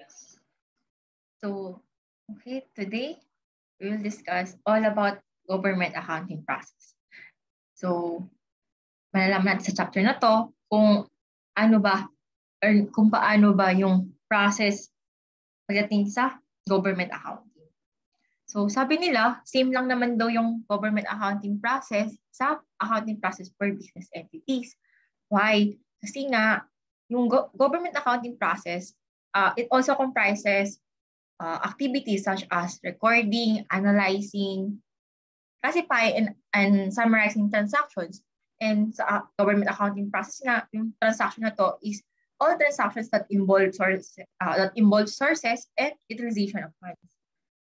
Yes. So, okay, today we will discuss all about government accounting process. So, malalaman natin sa chapter na to kung ano ba or kung paano ba yung process pagdating sa government accounting. So, sabi nila, same lang naman daw yung government accounting process sa accounting process for business entities. Why? Kasi nga, yung government accounting process, it also comprises activities such as recording, analyzing, classifying, and summarizing transactions. And sa government accounting process nga, yung transaction na to is all transactions that involve sources and utilization of funds.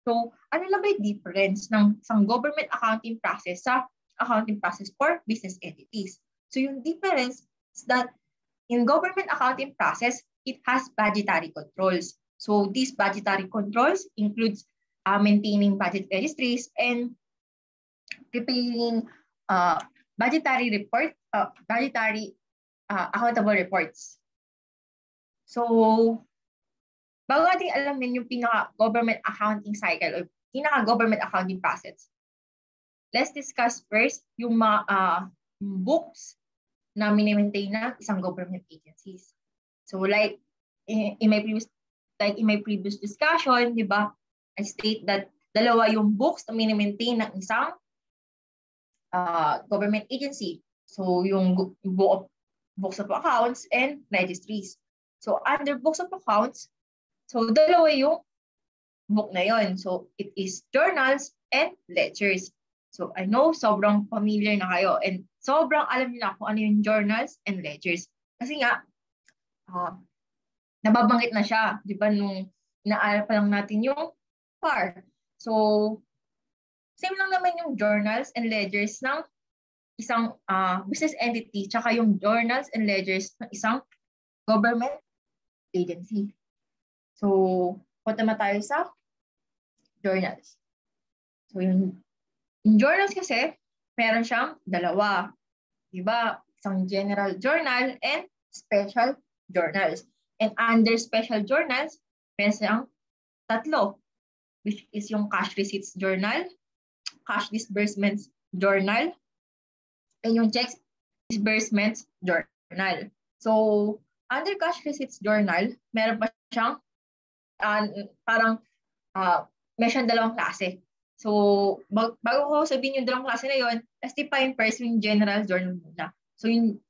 So, ano lang ba yung difference ng isang government accounting process sa accounting process for business entities? So, yung difference is that in government accounting process, it has budgetary controls. So, these budgetary controls includes maintaining budget registries and preparing budgetary accountable reports. So, bago natin alamin yung pinaka-government accounting cycle or pinaka-government accounting process, let's discuss first yung mga books na mini-maintain na isang government agencies. So like in my previous discussion, di ba, I state that dalawa yung books na mini-maintain ng isang government agency. So yung books of accounts and registries. So under books of accounts, so dalawa yung book na yon. So it is journals and ledgers. So I know sobrang familiar na kayo and sobrang alam niyo na kung ano yung journals and ledgers. Kasi nga, nababanggit na siya, di ba, nung inaaral pa lang natin yung PAR. So, same lang naman yung journals and ledgers ng isang business entity tsaka yung journals and ledgers ng isang government agency. So, punta na tayo sa journals. So, yung journals kasi, meron siyang dalawa. Diba? Isang general journal and special journals. And under special journals, meron siyang tatlo, which is yung cash receipts journal, cash disbursements journal, and yung checks disbursements journal. So, under cash receipts journal, meron pa siyang meron siyang dalawang klase. So, bago ko sabihin yung dalawang klase na yun, let's define first yung general journal muna. So, yung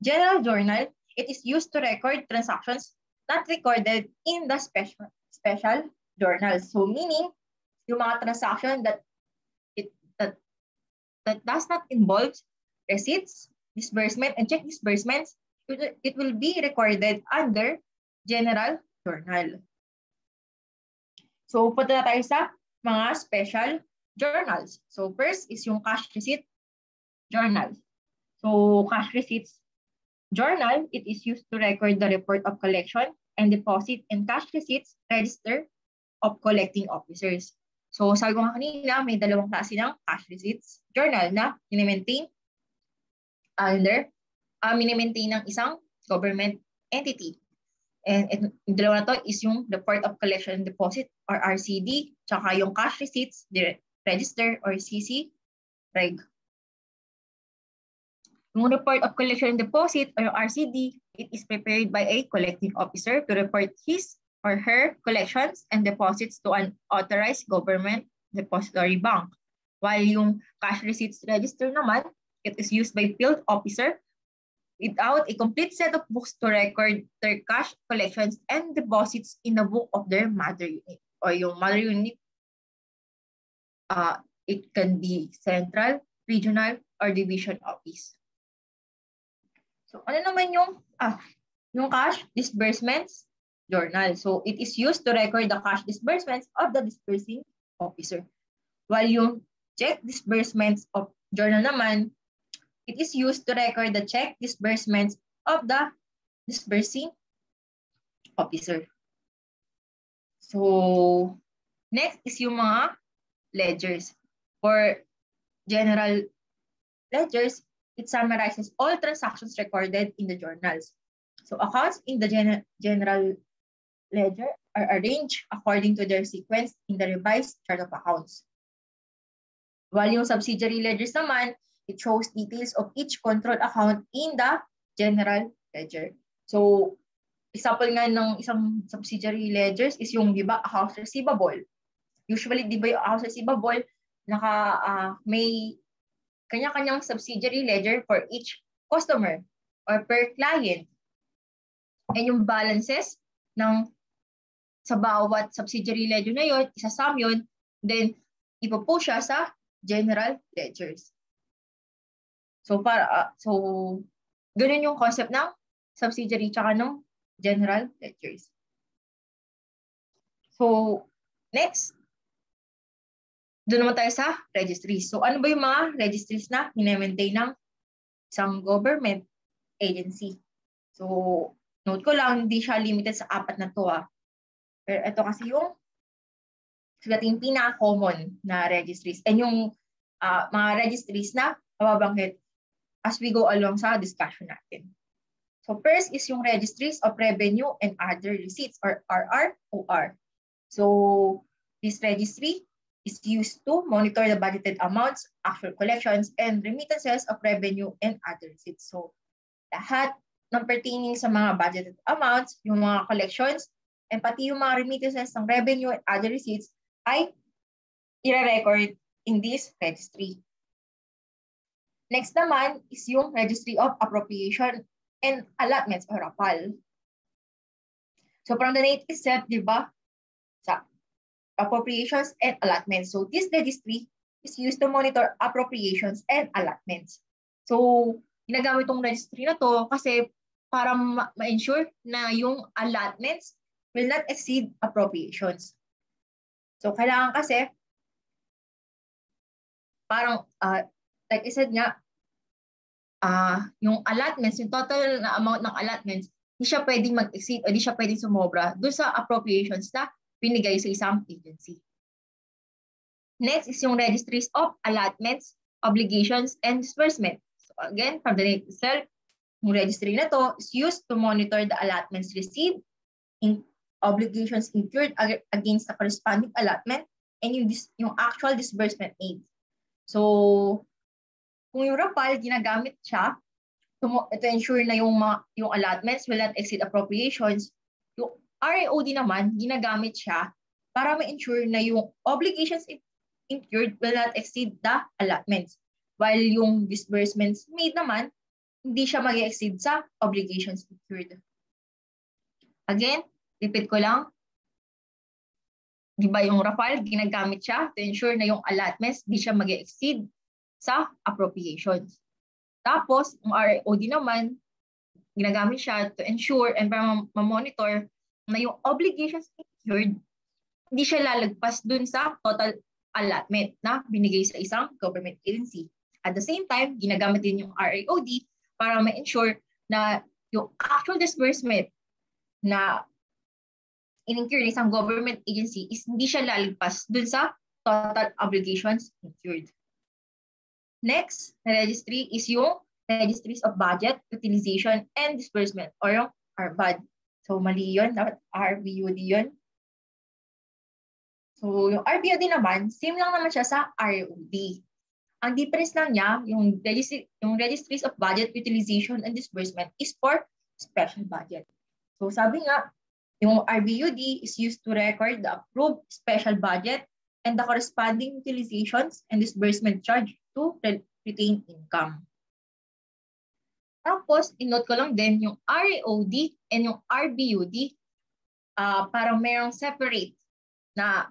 general journal, it is used to record transactions not recorded in the special journal. So, meaning, yung mga transaction that does not involve receipts, disbursement, and check disbursements, it will be recorded under general journal. So, punta na tayo sa mga special journals. So, first is yung cash receipt journal. So, cash receipts journal, it is used to record the report of collection and deposit and cash receipts register of collecting officers. So, sabi ko nga kanina, may dalawang klase ng cash receipts journal na mini-maintain ng isang government entity. And yung dalawa na to is yung report of collection and deposit or RCD, tsaka yung cash receipts register or CC reg. Yung report of collection and deposit or RCD, it is prepared by a collecting officer to report his or her collections and deposits to an authorized government depository bank. While yung cash receipts register naman, it is used by field officer without a complete set of books to record their cash collections and deposits in the book of their mother unit. Or yung mother unit, it can be central, regional, or division office. So, ano naman yung cash disbursements journal? So, it is used to record the cash disbursements of the disbursing officer. While yung check disbursements of journal naman, it is used to record the check disbursements of the disbursing officer. So, next is yung mga ledgers. For general ledgers, it summarizes all transactions recorded in the journals. So, accounts in the general ledger are arranged according to their sequence in the revised chart of accounts. While yung subsidiary ledgers naman, it shows details of each control account in the general ledger. So, example nga ng isang subsidiary ledgers is yung, di ba, accounts receivable. Usually, di ba yung accounts receivable, may kanya-kanyang subsidiary ledger for each customer or per client. And yung balances sa bawat subsidiary ledger na yun, isasum yun, then ipopo siya sa general ledgers. So, ganun yung concept ng subsidiary tsaka ng general ledgers. So, next, doon naman tayo sa registries. So, ano ba yung mga registries na minemaintain ng isang government agency? So, note ko lang, hindi siya limited sa 4 na to. Pero ito kasi yung yung pinaka-common na registries and yung mga registries na mababanggit as we go along sa discussion natin. So first is yung registries of revenue and other receipts or RROR. So this registry is used to monitor the budgeted amounts, actual collections, and remittances of revenue and other receipts. So lahat ng pertaining sa mga budgeted amounts, yung mga collections, and pati yung mga remittances ng revenue and other receipts ay i-record in this registry. Next naman is yung Registry of Appropriation and Allotments or RAPAL. So from the name itself, di ba, sa appropriations and allotments. So this registry is used to monitor appropriations and allotments. So ginagamit tong registry na to kasi para ma-ensure na yung allotments will not exceed appropriations. So kailangan kasi parang like I said nga, yung allotments, yung total na amount ng allotments, hindi siya pwedeng mag-exceed o hindi siya pwedeng sumobra doon sa appropriations na binigay sa isang agency. Next is yung registries of allotments, obligations, and disbursement. So again, from the name itself, yung registry na to is used to monitor the allotments received, obligations incurred against the corresponding allotment, and yung actual disbursement made. So, kung yung RAPAL, ginagamit siya to ensure na yung allotments will not exceed appropriations. Yung RAOD naman, ginagamit siya para ma-ensure na yung obligations incurred will not exceed the allotments. While yung disbursements made naman, hindi siya mag-exceed sa obligations incurred. Again, repeat ko lang, di ba yung RAPAL, ginagamit siya to ensure na yung allotments di siya mag-exceed sa appropriations. Tapos, yung RAOD naman, ginagamit siya to ensure and para ma-monitor na yung obligations incurred, hindi siya lalagpas dun sa total allotment na binigay sa isang government agency. At the same time, ginagamit din yung RAOD para ma-ensure na yung actual disbursement na in-incur ng isang government agency is hindi siya lalagpas dun sa total obligations incurred. Next na registry is yung Registries of Budget, Utilization, and Disbursement or yung RBUD. So mali yun, dapat RBUD yun. So yung RBUD naman, same lang naman siya sa RAOD. Ang difference lang niya, yung Registries of Budget, Utilization, and Disbursement is for special budget. So sabi nga, yung RBUD is used to record the approved special budget and the corresponding utilizations and disbursement charge to retain income. Tapos, in-note ko lang din yung RAOD and yung RBUD, parang mayroong separate na,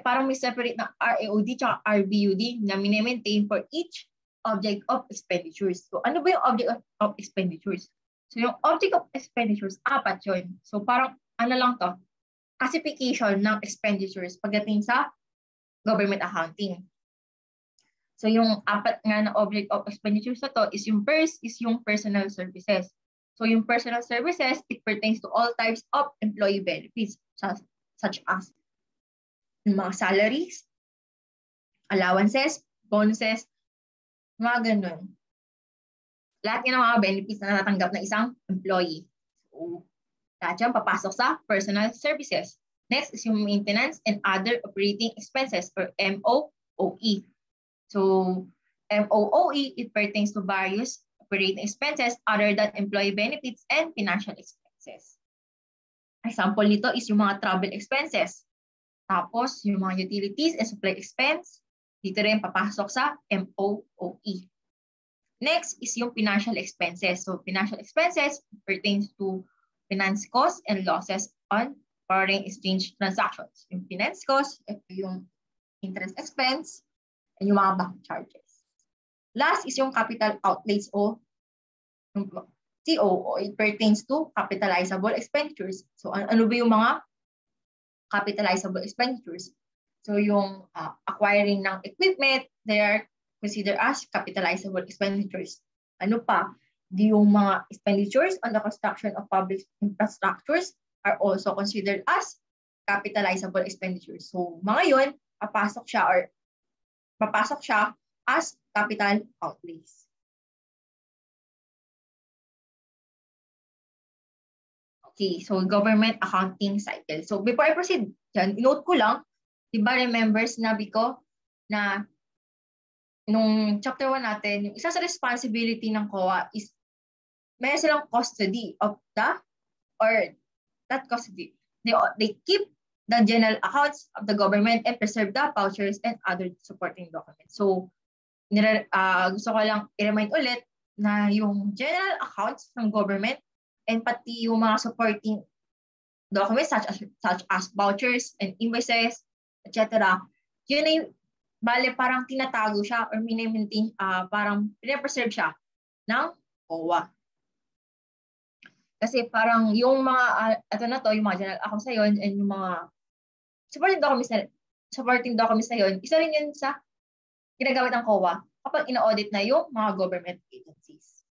parang may separate na RAOD at RBUD na mini-maintain for each object of expenditures. So, ano ba yung object of expenditures? So, yung object of expenditures, 4 yun. So, parang ano lang to, classification ng expenditures pagdating sa government accounting. So, yung 4 nga na object of expenditures na to is yung first is yung personal services. So, yung personal services, it pertains to all types of employee benefits such as yung mga salaries, allowances, bonuses, mga ganun. Lahat ng mga benefits na natatanggap na isang employee. So, Diyan papasok sa personal services. Next is yung maintenance and other operating expenses or MOOE. So MOOE, it pertains to various operating expenses other than employee benefits and financial expenses. Example nito is yung mga travel expenses. Tapos yung mga utilities and supply expense, dito rin papasok sa MOOE. Next is yung financial expenses. So financial expenses pertains to finance costs and losses on foreign exchange transactions. Yung finance costs, ito yung interest expense, and yung mga bank charges. Last is yung capital outlays o yung CO, it pertains to capitalizable expenditures. So ano ba yung mga capitalizable expenditures? So yung acquiring ng equipment, they are considered as capitalizable expenditures. Ano pa? Yung mga expenditures on the construction of public infrastructures are also considered as capitalizable expenditures. So mga yun, papasok siya as capital outlays. Okay, so government accounting cycle. So before I proceed, note ko lang, di ba remember sinabi ko na nung chapter 1 natin, yung isa sa responsibility ng COA is may silang custody of the, or not custody, they keep the general accounts of the government and preserve the vouchers and other supporting documents. So gusto ko lang i-remind ulit na yung general accounts ng government and pati yung mga supporting documents such as vouchers and invoices, etc. Yun ay bale parang tinatago siya or mini-maintain, parang pina-preserve siya ng COA. Kasi parang yung mga, yung mga general accounts na yun and yung mga supporting documents na yun, isa rin yun sa ginagamit ng COA kapag ina-audit na yung mga government agencies.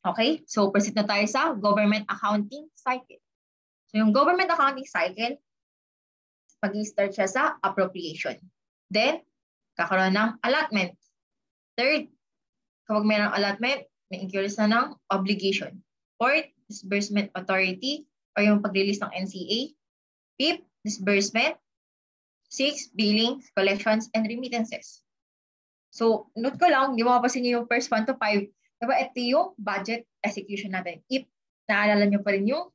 Okay, so proceed na tayo sa government accounting cycle. So yung government accounting cycle, pag-i-start siya sa appropriation. Then, kakaroon ng allotment. Third, kapag mayroong allotment, may increase na ng obligation. Fourth, disbursement authority or yung pag-release ng NCA. Fifth, disbursement. Sixth, billing, collections, and remittances. So, note ko lang, hindi mo mapasin yung first 1 to 5. Diba, ito yung budget execution natin. If naalala nyo pa rin yung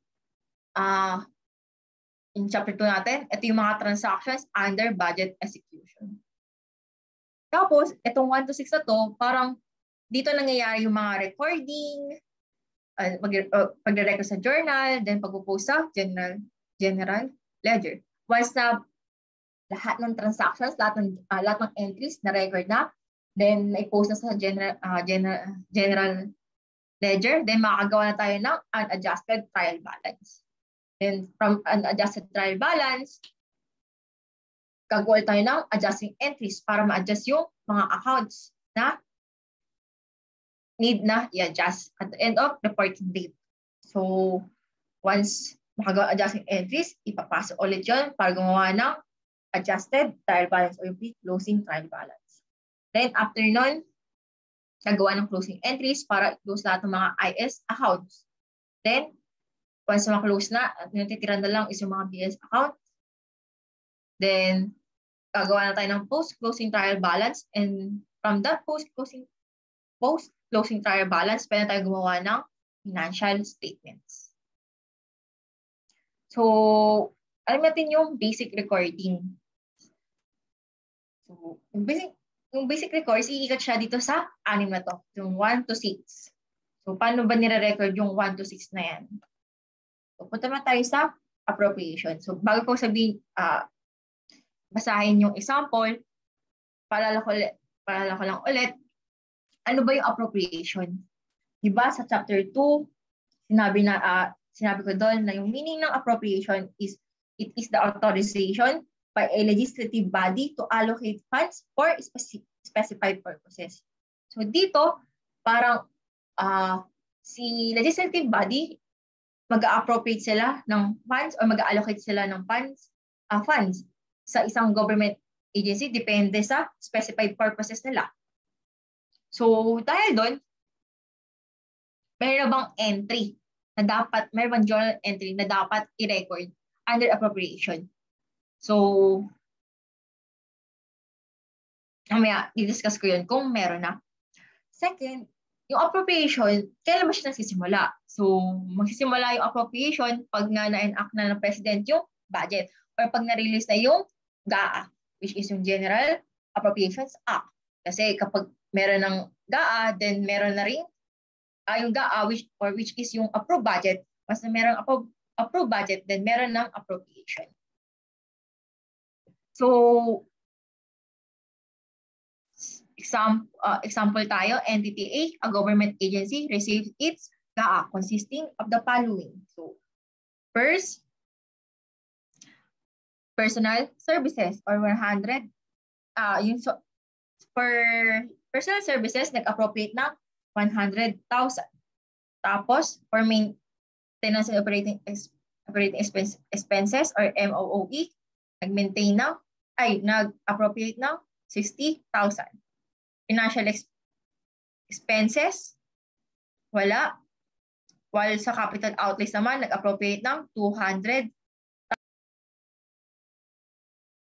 in chapter 2 natin, ito yung mga transactions under budget execution. Tapos, itong 1 to 6 na to, parang dito nangyayari yung mga recording, pagre-record sa journal, then pag-post sa general ledger. Once na lahat ng transactions, lahat ng entries na record na, then i-post na sa general ledger, then makakagawa na tayo ng unadjusted trial balance. Then from unadjusted trial balance, gagawa tayo ng adjusting entries para ma-adjust yung mga accounts na need na i-adjust at the end of reporting date. So once makagawa adjusting entries, ipapasok ulit yun para gumawa ng adjusted trial balance or yung closing trial balance. Then after nun, nagawa ng closing entries para i-close lahat ng mga IS accounts. Then, once ma-close na, at yung titira na lang is yung mga BS accounts. Then, gagawa na tayo ng post-closing trial balance, and from that post-closing trial balance, pwede na tayo gumawa ng financial statements. So, alam natin yung basic recording. So, yung basic records, iikot siya dito sa 6 na to, yung 1 to 6. So, paano ba nire-record yung 1 to 6 na yan? So, punta na tayo sa appropriation. So, bago ko sabihin, basahin yung example, paalala ko lang ulit, ano ba yung appropriation? Diba sa chapter 2, sinabi ko doon na yung meaning ng appropriation is, it is the authorization by a legislative body to allocate funds for specified purposes. So dito, parang si legislative body, mag-appropriate sila ng funds or mag-allocate sila ng funds sa isang government agency, depende sa specified purposes nila. So dahil doon, mayroon bang entry na dapat, mayroong journal entry na dapat i-record under appropriation. So, mamaya, i-discuss ko yun kung meron na. Second, yung appropriation, kailan ba siya nagsisimula? So, magsisimula yung appropriation pag nga na-enact na ng President yung budget or pag na-release na yung GAA, which is yung General Appropriations Act. Kasi kapag meron ng GAA, then meron na rin yung GAA, which is yung approved budget. Mas na meron approved budget, then meron ng appropriation. So, example tayo, Entity A government agency receives its GAA consisting of the following. So, first, personal services or 100. For personal services, nag-appropriate na 100,000. Tapos, for maintenance and operating expenses or MOOE, nag-appropriate na 60,000. Financial expenses, wala. While sa capital outlays naman, nag-appropriate ng 200.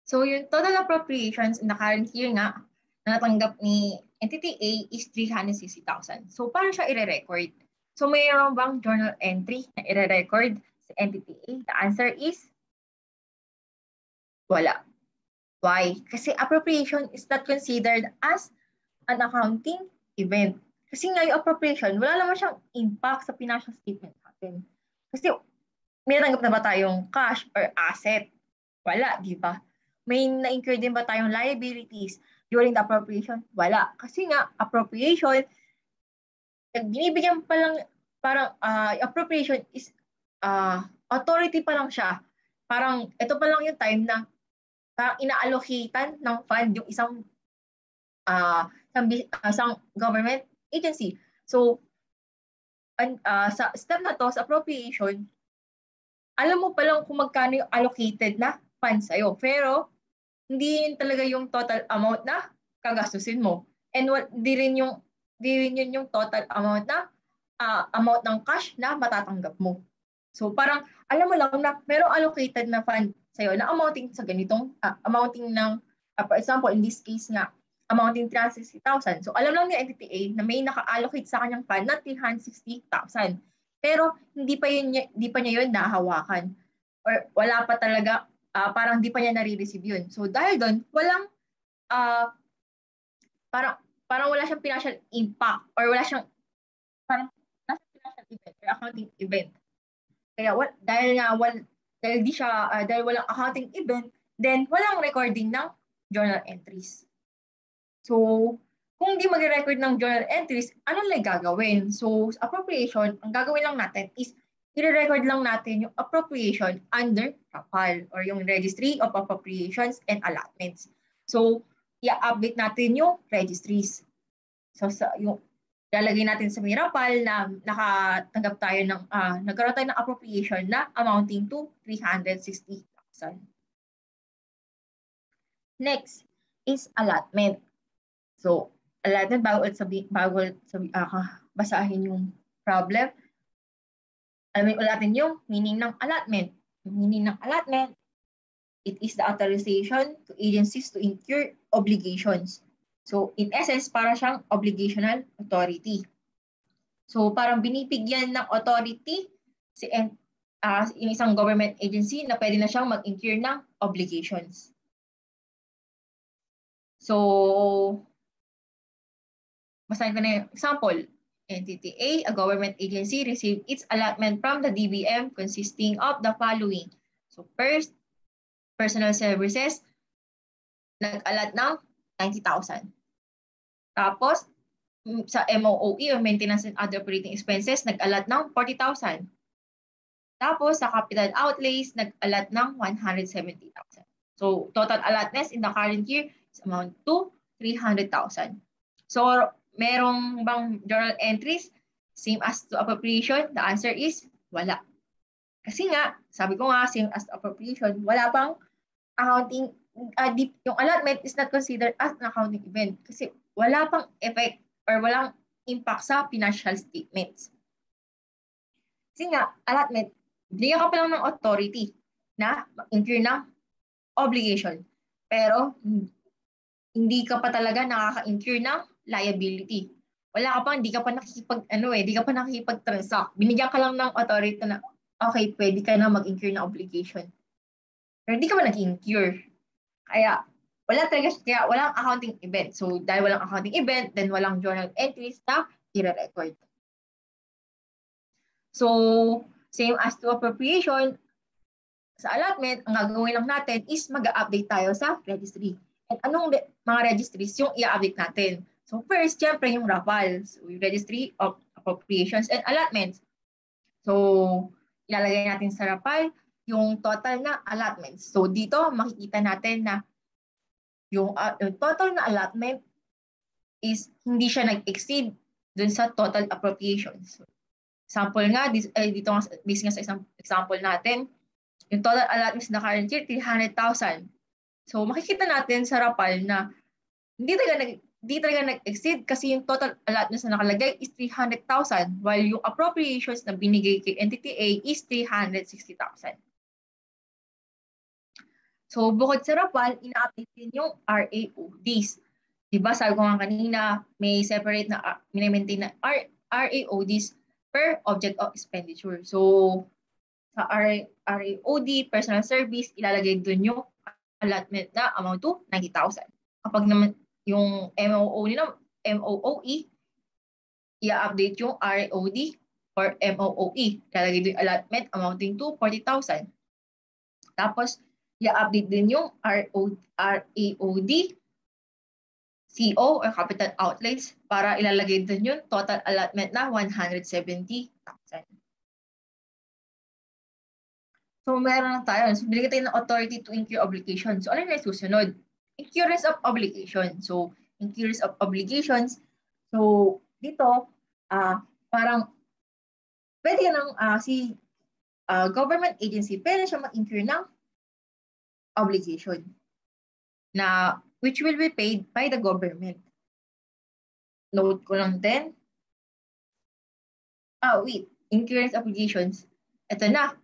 So yung total appropriations in the current year nga, na natanggap ni Entity A is 360,000. So paano siya i-record? So mayroon bang journal entry na i-record sa Entity A? The answer is wala. Why? Kasi appropriation is not considered as an accounting event. Kasi nga yung appropriation, wala naman siyang impact sa financial statement natin. Kasi may natanggap na ba tayong cash or asset? Wala, di ba? May na-incur din ba tayong liabilities during the appropriation? Wala. Kasi nga, appropriation, binibigyan pa lang, parang appropriation is authority pa lang siya. Parang ito pa lang yung time na parang ina-allocatean ng fund yung isang government agency. So, sa step na to, sa appropriation, alam mo pa lang kung magkano yung allocated na funds sa'yo. Pero, hindi yun talaga yung total amount na kagastusin mo. And di rin yun yung total amount na amount ng cash na matatanggap mo. So, parang alam mo lang na merong allocated na fund sa'yo na amounting sa ganitong, amounting ng, for example, in this case nga, amounting 360,000. So, alam lang ni Entity A na may naka-allocate sa kanyang fund na 360,000. Pero, hindi pa niya yun nahawakan. Or wala pa talaga, parang hindi pa niya nare-receive yun. So, dahil doon, walang, parang wala siyang financial impact or wala siyang, parang nasa financial event or accounting event. Kaya dahil walang accounting event, then walang recording ng journal entries. So, kung di mag-record ng journal entries, ano lang gagawin? So, appropriation, ang gagawin lang natin is i-record lang natin yung appropriation under RAPAL or yung Registry of Appropriations and Allotments. So, i-update natin yung registries. So, yung lalagay natin sa RAPAL na nagkaroon tayo ng appropriation na amounting to 360,000. Next is allotment. So, allotment, basahin yung problem, alamin ulit natin yung meaning ng allotment. Yung meaning ng allotment, it is the authorization to agencies to incur obligations. So, in essence, para siyang obligational authority. So, parang binibigyan ng authority yung isang government agency na pwede na siyang mag-incur ng obligations. So, basahin ko na yung example. Entity A government agency received its allotment from the DBM consisting of the following. So, first, personal services, nag-allot ng 90,000. Tapos, sa MOOE or maintenance and other operating expenses, nag-allot ng 40,000. Tapos, sa capital outlays, nag-allot ng 170,000. So, total allotments in the current year is amount to 300,000. So, merong bang journal entries same as to appropriation? The answer is wala. Kasi nga, sabi ko nga, same as to appropriation, wala pang accounting, yung allotment is not considered as an accounting event kasi wala pang effect or walang impact sa financial statements. Kasi nga, allotment, bigyan ka pa lang ng authority na mag-incur ng obligation. Pero hindi ka pa talaga nakaka-incur ng liability. Wala ka pa, hindi ka pa hindi ka pa nakikipag-transact. Binigyan ka lang ng authority na, okay, pwede ka na mag-incur ng obligation. Pero hindi ka pa nag-incur. Kaya, kaya walang accounting event. So, dahil walang accounting event, then walang journal entries na i-record. So, same as to appropriation, sa allotment, ang gagawin lang natin is mag-update tayo sa registry. At anong mga registries yung i-update natin? So first, syempre yung RAPAL. So yung Registry of Appropriations and Allotments. So ilalagay natin sa RAPAL yung total na allotments. So dito makikita natin na yung total na allotment is hindi siya nag-exceed dun sa total appropriations. So, example nga, dito nga, based nga sa isang example natin, yung total allotments na current year, 300,000. So makikita natin sa RAPAL na hindi talaga nag-exceed kasi yung total allotments na nakalagay is 300,000 while yung appropriations na binigay kay Entity A is 360,000. So bukod sa RAPAL, ina-update din yung RAODs. Diba sabi ko nga kanina, may separate na maintain na RAODs per object of expenditure. So sa RAOD, personal service, ilalagay dun yung allotment na amount to 90,000. Kapag naman yung MOOE, i-update yung RAOD or MOOE. Ilalagay dun yung allotment amounting to 40,000. Tapos, i-update din yung RAOD, CO or capital outlays para ilalagay dun yung total allotment na 170,000. So, meron na tayo. So, binigyan tayo ng authority to incur obligation. So, ano yung susunod? Incurrence of obligation. So, incurrence of obligations. So, dito, parang pwede ka ng government agency, pwede siya mag-incur ng obligation na which will be paid by the government. Note ko lang din. Incurrence obligations. Ito na.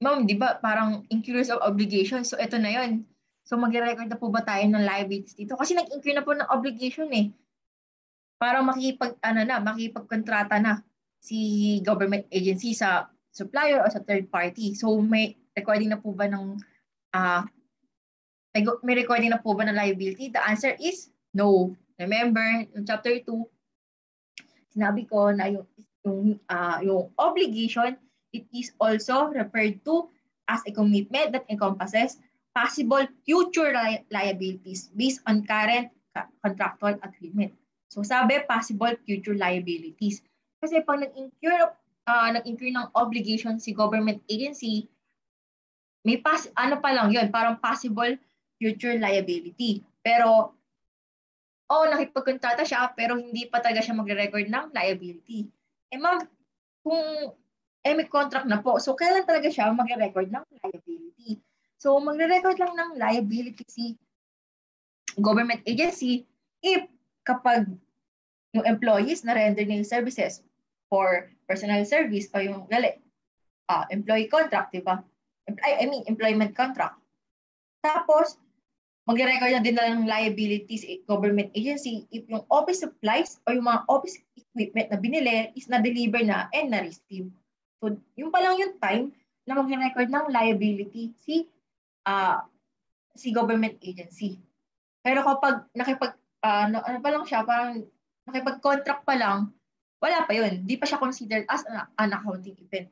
Ma'am, di ba parang incurrence of obligations? So, ito na yun. So, mag-record na po ba tayo ng liabilities dito? Kasi nag-incur na po ng obligation eh. Para makipagkontrata na si government agency sa supplier o sa third party. So, may recording na po ba ng may recording na po ba ng liability? The answer is no. Remember, in chapter 2, sinabi ko na yung obligation, it is also referred to as a commitment that encompasses possible future liabilities based on current contractual agreement. So sabi, possible future liabilities. Kasi pag nag-incur ng obligation si government agency, may pa lang yun, parang possible future liability. Pero, nakipagkontrata siya, pero hindi pa talaga siya magre-record ng liability. Ma'am, kung may contract na po, so kailan talaga siya magre-record ng liability? So, magre-record lang ng liability si government agency if kapag yung employees na render ng services for personal service o yung employee contract, di ba? Employment contract. Tapos, magre-record na din ng liabilities government agency if yung office supplies o yung mga office equipment na binili is na-deliver na and na-receive. So, yung pa lang yung time na magre-record ng liability si government agency. Pero kapag pa lang siya, parang nakipag-contract pa lang, wala pa yun. Di pa siya considered as an accounting event.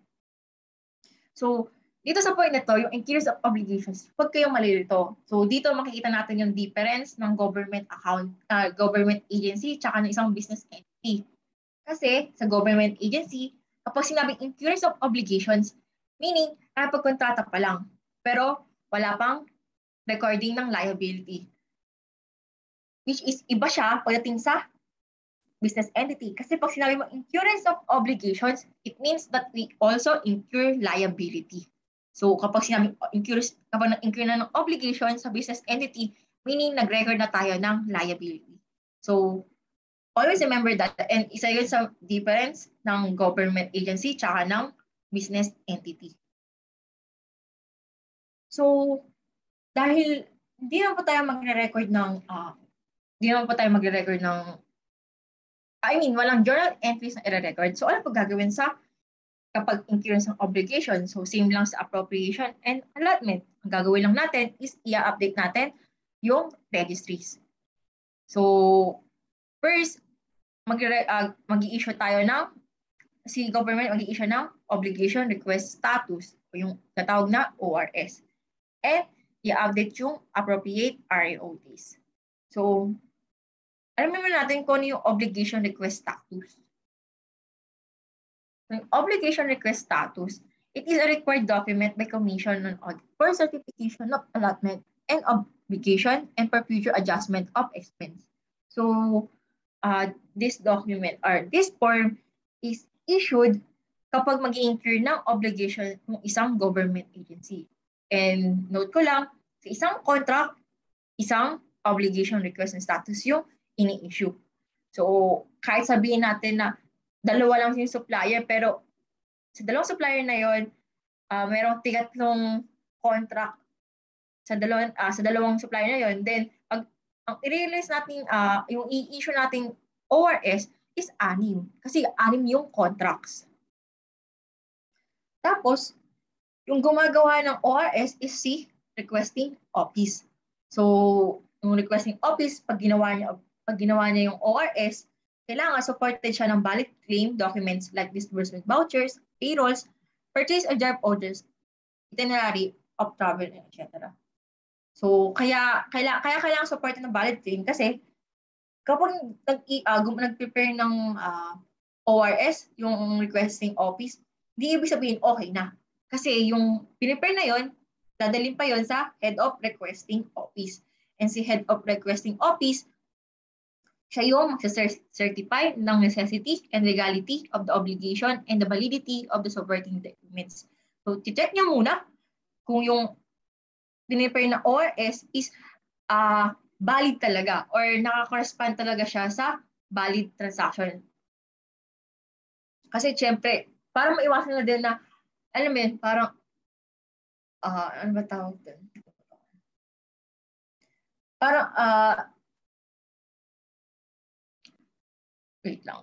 So, dito sa point na to, yung incurrence of obligations, huwag kayong malilito. So, dito makikita natin yung difference ng government agency tsaka ng isang business entity. Kasi sa government agency, kapag sinabing incurrence of obligations, meaning nakapagkontrata pa lang, pero wala pang recording ng liability. Which is iba siya pagdating sa business entity. Kasi pag sinabi mo incurrence of obligations, it means that we also incur liability. So kapag nag-incur na ng obligation sa business entity, meaning nag-record na tayo ng liability. So always remember that. And isa yun sa difference ng government agency tsaka ng business entity. So, dahil hindi naman po tayo magre-record ng walang journal entries na i-record. So, ano po gagawin kapag incurrence ng obligation? So, same lang sa appropriation and allotment. Ang gagawin lang natin is i-update natin yung registries. So, first, mag-i-issue tayo si government mag-i-issue ng obligation request status o yung natawag na ORS. And i-update yung appropriate RAOTs. So, alamin muna natin kung ano yung obligation request status. So, yung obligation request status, it is a required document by Commission on Audit for certification of allotment and obligation and for future adjustment of expense. So, this document or this form is issued kapag mag-i-incur ng obligation ng isang government agency. And note ko lang, sa isang contract, isang obligation request and status yung ini-issue. So, kahit sabihin natin na dalawa lang yung supplier, pero sa dalawang supplier na yon, merong tigatlong contract sa dalawang supplier na yon, then ang i-release natin, yung i-issue nating ORS is 6. Kasi 6 yung contracts. Tapos, yung gumagawa ng ORS is si requesting office. So, yung requesting office, pag ginawa niya yung ORS, kailangan supported siya ng valid claim documents like disbursement vouchers, payrolls, purchase or job orders, itinerary of travel, etc. So, kaya kailangan supported ng valid claim kasi kapag nag-prepare ng ORS, yung requesting office, di ibig sabihin okay na. Kasi yung prepare na yon, dadalhin pa yon sa head of requesting office. And si head of requesting office, siya yung mag-certify ng necessity and legality of the obligation and the validity of the supporting documents. So, check niya muna kung yung prepare na ORS is valid talaga or nakakorespond talaga siya sa valid transaction. Kasi syempre, para maiwasan na din na, alam mo yun, parang, ano ba tawag din? Parang, wait lang.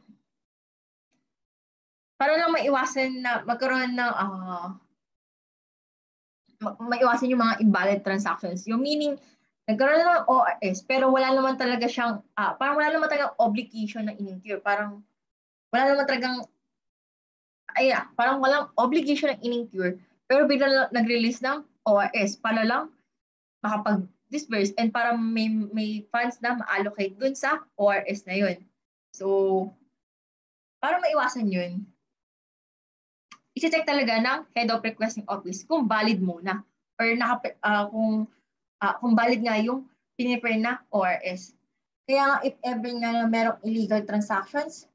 Para lang maiwasan na magkaroon ng, maiwasan yung mga invalid transactions. Yung meaning, nagkaroon na ng ORS, pero wala naman talaga siyang, parang wala naman talagang obligation na in-incur. Parang, wala naman talagang, parang walang obligation na in-incur, pero bigla nag-release ng ORS para lang makapag-disburse and para may funds na ma-allocate dun sa ORS na yun. So, para maiwasan yun, isi-check talaga ng head of requesting office kung valid muna or kung valid nga yung pinipare na ORS. Kaya nga if ever nga na merong illegal transactions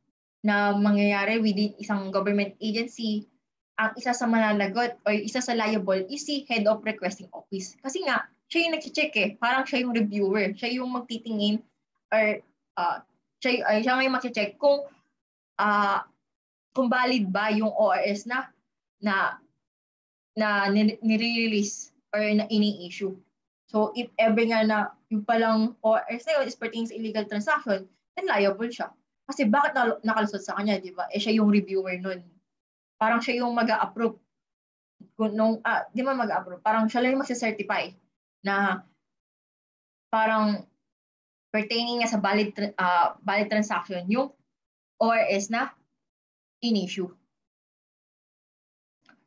na mangyayari within isang government agency, ang isa sa mananagot or isa sa liable is si head of requesting office. Kasi nga, siya yung nag-check parang siya yung reviewer, siya yung magtitingin or siya yung mag-check kung valid ba yung ORS na nire-release or na ini-issue. So if ever nga na yung palang ORS na yun is pertaining sa illegal transaction, then liable siya. Kasi bakit nakalusot sa kanya, di ba? Siya yung reviewer nun. Parang siya yung mag-a-approve. Di ba mag-a-approve? Parang siya lang yung mag-certify na parang pertaining nga sa valid transaction yung ORS na in-issue.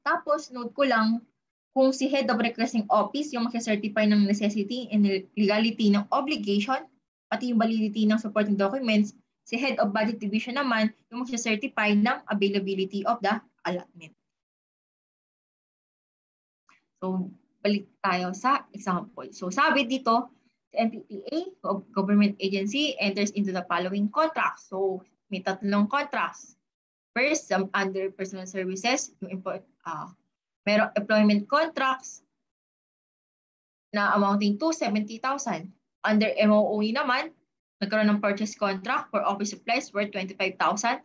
Tapos, note ko lang, kung si head of requesting office yung mag-certify ng necessity and legality ng obligation, pati yung validity ng supporting documents, si head of budget division naman yung mag-certify ng availability of the allotment. So, balik tayo sa example. So, sabi dito, the NPPA, government agency, enters into the following contracts. So, may 3 contracts. First, under personal services, yung merong employment contracts na amounting to 70,000. Under MOOE naman, nagkaroon ng purchase contract for office supplies worth 25,000.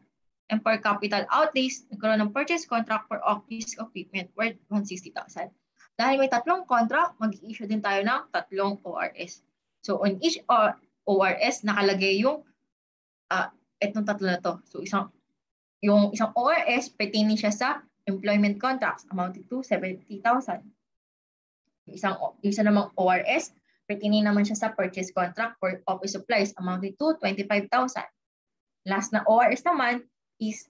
And for capital outlays, nagkaroon ng purchase contract for office equipment worth 160,000. Dahil may tatlong contract, mag-issue din tayo ng tatlong ORS. So on each ORS, nakalagay yung itong tatlo na to. So yung isang ORS, pertaining siya sa employment contracts amounting to 70,000. Isa namang ORS, pertaining naman siya sa purchase contract for office supplies amounting to 25,000. Last na ORS naman is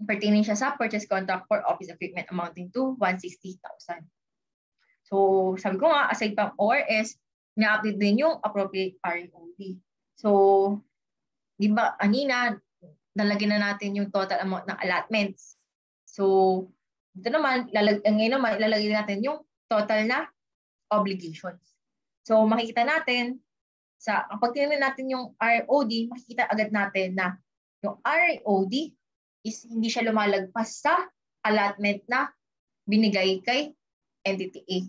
pertaining siya sa purchase contract for office equipment amounting to 160,000. So, sabi ko nga, aside pang ORS, na-update din yung appropriate ROD. So, di ba, kanina, nalagyan na natin yung total amount ng allotments. So, ito naman, ngayon naman, ilalagay natin yung total na obligations. So, makikita natin, kapag tinignan natin yung ROD, makikita agad natin na yung ROD is hindi siya lumalagpas sa allotment na binigay kay entity A.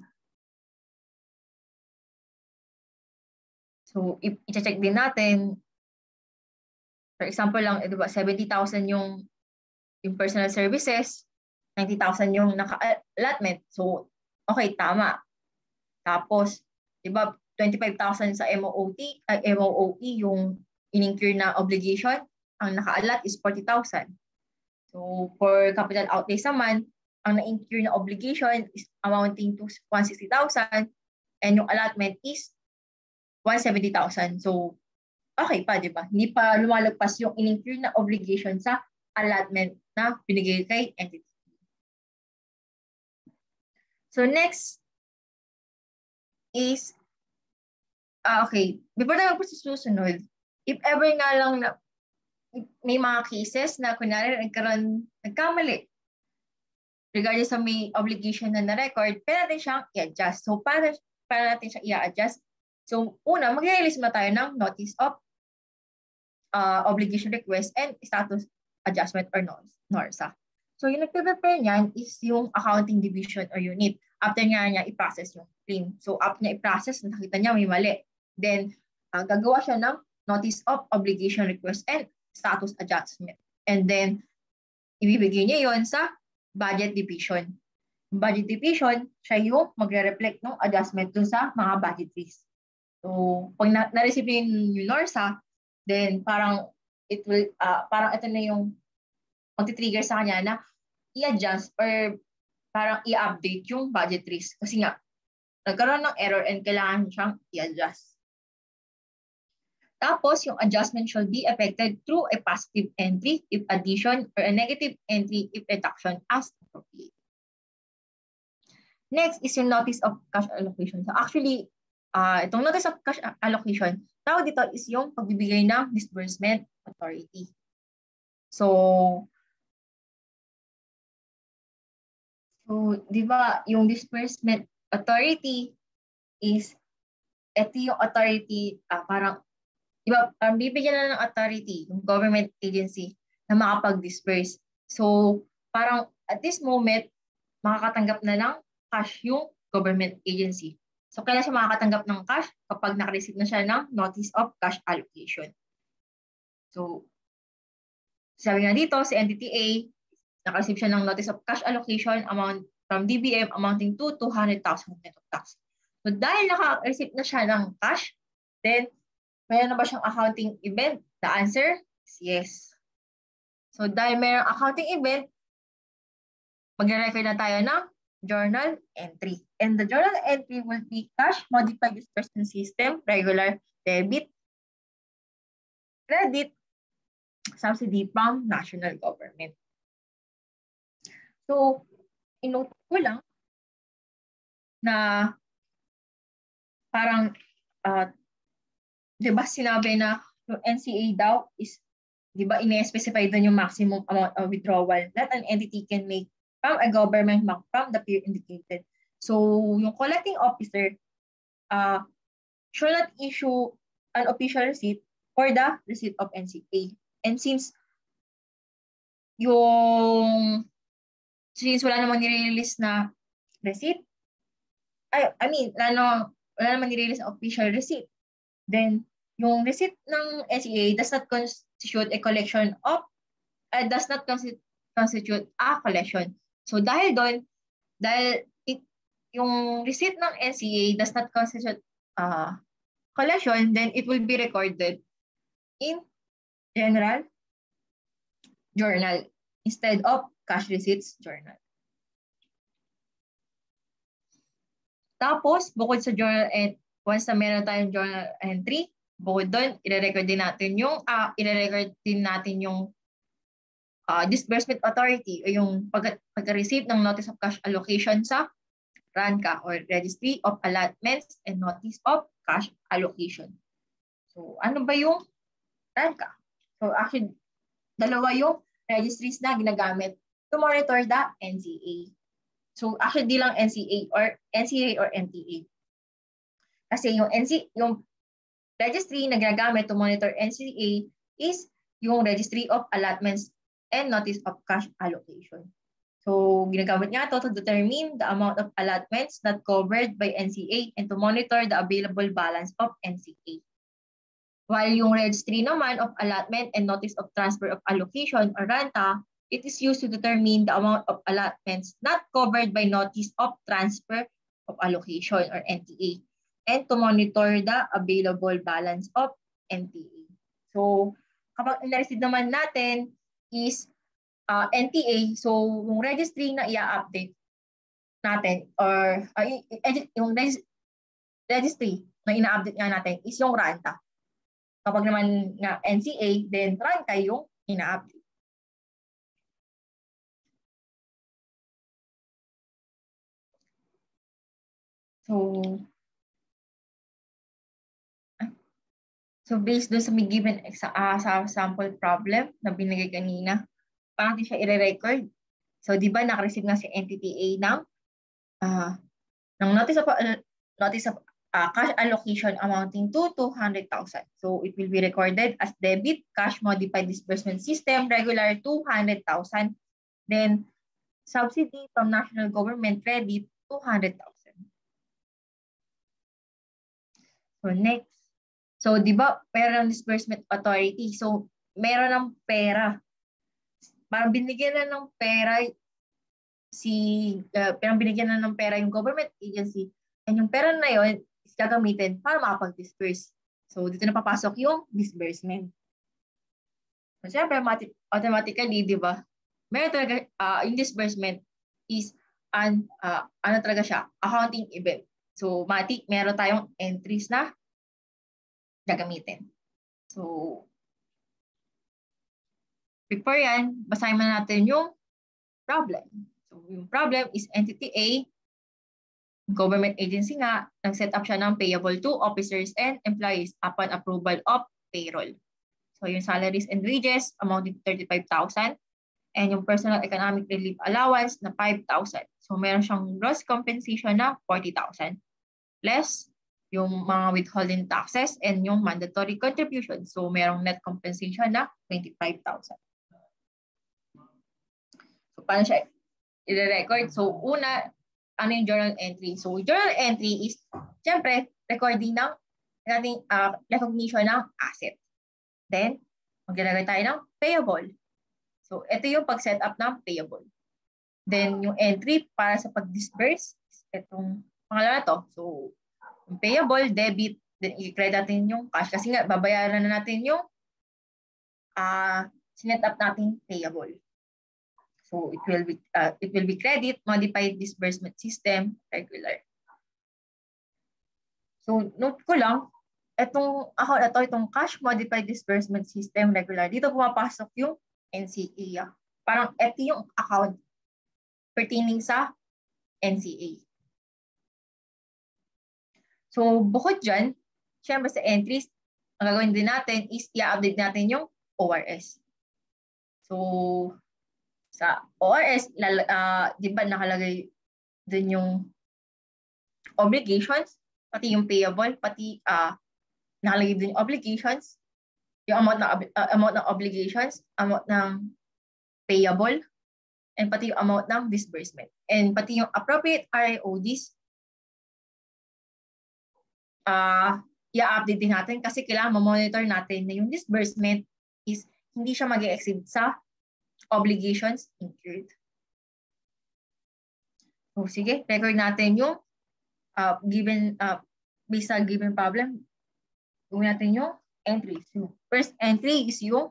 So, i-check din natin. For example lang, diba, 70,000 yung personal services, 90,000 yung naka-allotment. So, okay, tama. Tapos, diba, 25,000 sa MOOE, yung in-incur na obligation, ang naka-allot is 40,000. So, for capital outlays naman, ang na-incur na obligation is amounting to 160,000 and yung allotment is 170,000. So, okay pa, di ba? Hindi pa lumalagpas yung in-incur na obligation sa allotment na binigay kay entity. So, next is, okay, before tayo magpasusunod, if ever nga lang na may mga cases na kunyari nagkamali regarding sa may obligation na na-record, pwede natin siyang i-adjust. So, para natin siya i-adjust? So, una, mag-release mo tayo ng notice of obligation request and status adjustment or NORSA. So, yung nagpe-prepare niyan is yung accounting division or unit. After niya i-process yung claim. So, after niya i-process, nakita niya may mali. Then, gagawa siya ng notice of obligation request and status adjustment. And then, ibibigay niya yon sa budget division. Budget division, siya yung magre-reflect ng adjustment dun sa mga budgetaries. So, pag na-receive yung NORSA, then parang parang ito na yung magti-trigger sa kanya na i-adjust or parang i-update yung budgetaries. Kasi nga, nagkaroon ng error and kailangan siyang i-adjust. Tapos, yung adjustment shall be effected through a positive entry if addition or a negative entry if reduction as appropriate. Next is yung notice of cash allocation. So actually, itong notice of cash allocation, tawag dito is yung pagbibigay ng disbursement authority. So di ba, yung disbursement authority is, ito yung authority, parang, di ba, bibigyan na ng authority, yung government agency, na makapag-disperse. So, parang, at this moment, makakatanggap na ng cash yung government agency. So, kailan siya makakatanggap ng cash? Kapag nakareceive na siya ng notice of cash allocation. So, sabi nga dito, si entity A, nakareceive siya ng notice of cash allocation amount from DBM amounting to 200,000 net of tax. So, dahil naka-receive na siya ng cash, then, mayroon na ba siyang accounting event? The answer is yes. So, dahil mayroong accounting event, magre-record na tayo ng journal entry. And the journal entry will be cash modified disbursement system, regular debit, credit, subsidy from national government. So, inote ko lang na parang, di ba sinabi na yung NCA daw is, di ba ine-specify doon yung maximum amount of withdrawal that an entity can make from a government bank from the period indicated. So, yung collecting officer should not issue an official receipt for the receipt of NCA. And since wala namang nire-release na receipt, wala namang nire-release na official receipt, then yung receipt ng NCA does not constitute a collection of does not constitute a collection. So dahil doon, dahil yung receipt ng NCA does not constitute collection, then it will be recorded in general journal instead of cash receipts journal. Tapos, bukod sa journal, once na meron tayong journal entry, bukod doon, i-record din natin yung disbursement authority o yung pag-receive ng notice of cash allocation sa RANCA or Registry of Allotments and Notice of Cash Allocation. So, ano ba yung RANCA? So, actually, dalawa yung registries na ginagamit to monitor the NCA. So, actually, di lang NCA or NTA. Kasi yung registry na ginagamit to monitor NCA is yung Registry of Allotments and Notice of Cash Allocation. So, ginagamit niya to determine the amount of allotments not covered by NCA and to monitor the available balance of NCA. While yung Registry naman of Allotment and Notice of Transfer of Allocation or RANTA, it is used to determine the amount of allotments not covered by Notice of Transfer of Allocation or NTA and to monitor the available balance of NTA. So, kapag na-receive naman natin is NTA, so yung registry na i-update natin or yung registry na ina-update nga natin is yung RANTA. Kapag naman nga NCA, then RANTA yung ina-update. So based doon sa may given sa sample problem na binigay kanina, paano natin siya i-record? So di ba naka-receive nga si NTTA ng notice of cash allocation amounting to 200,000. So it will be recorded as debit cash modified disbursement system regular 200,000. Then subsidy from national government credit 200,000. So next. So, di ba, pera ng disbursement authority. So, meron ng pera. Parang binigyan na ng pera yung government agency. And yung pera na yun is gagamitin para makapag-disburse. So, dito na papasok yung disbursement. So, syempre, automatically, di ba, meron talaga, yung disbursement is ano talaga siya, accounting event. So, meron tayong entries na gagamitin. So, before yan, basahin muna natin yung problem. So, yung problem is entity A, government agency nga, nag-set up siya ng payable to officers and employees upon approval of payroll. So, yung salaries and wages amounted to 35,000 and yung personal economic relief allowance na 5,000. So, meron siyang gross compensation na 40,000 less yung mga withholding taxes and yung mandatory contribution. So, merong net compensation na 25,000. So, paano siya i-record? So, una, ano yung journal entry? So, journal entry is, siyempre, recording ng recognition ng asset. Then, maglalagay tayo ng payable. So, ito yung pag-set up ng payable. Then, yung entry para sa pag-disburse, itong pangalawa na to. So, yung payable, debit, then i-credit natin yung cash. Kasi nga, babayaran na natin yung sinet up natin payable. So, it will be credit, modified disbursement system, regular. So, note ko lang, itong cash modified disbursement system, regular, dito pumapasok yung NCA. Parang ito yung account pertaining sa NCA. So, bukod dyan, syempre sa entries, ang gagawin din natin is i-update natin yung ORS. So, sa ORS, di ba nakalagay din yung obligations, pati yung payable, pati nakalagay din yung obligations, yung amount ng obligations, amount ng payable, and pati yung amount ng disbursement. And pati yung appropriate RIODs, i-update din natin kasi kailangan ma-monitor natin na yung disbursement is hindi siya mag-exceed sa obligations incurred. So sige, record natin yung based sa given problem, gawin natin yung entries. So, first entry is yung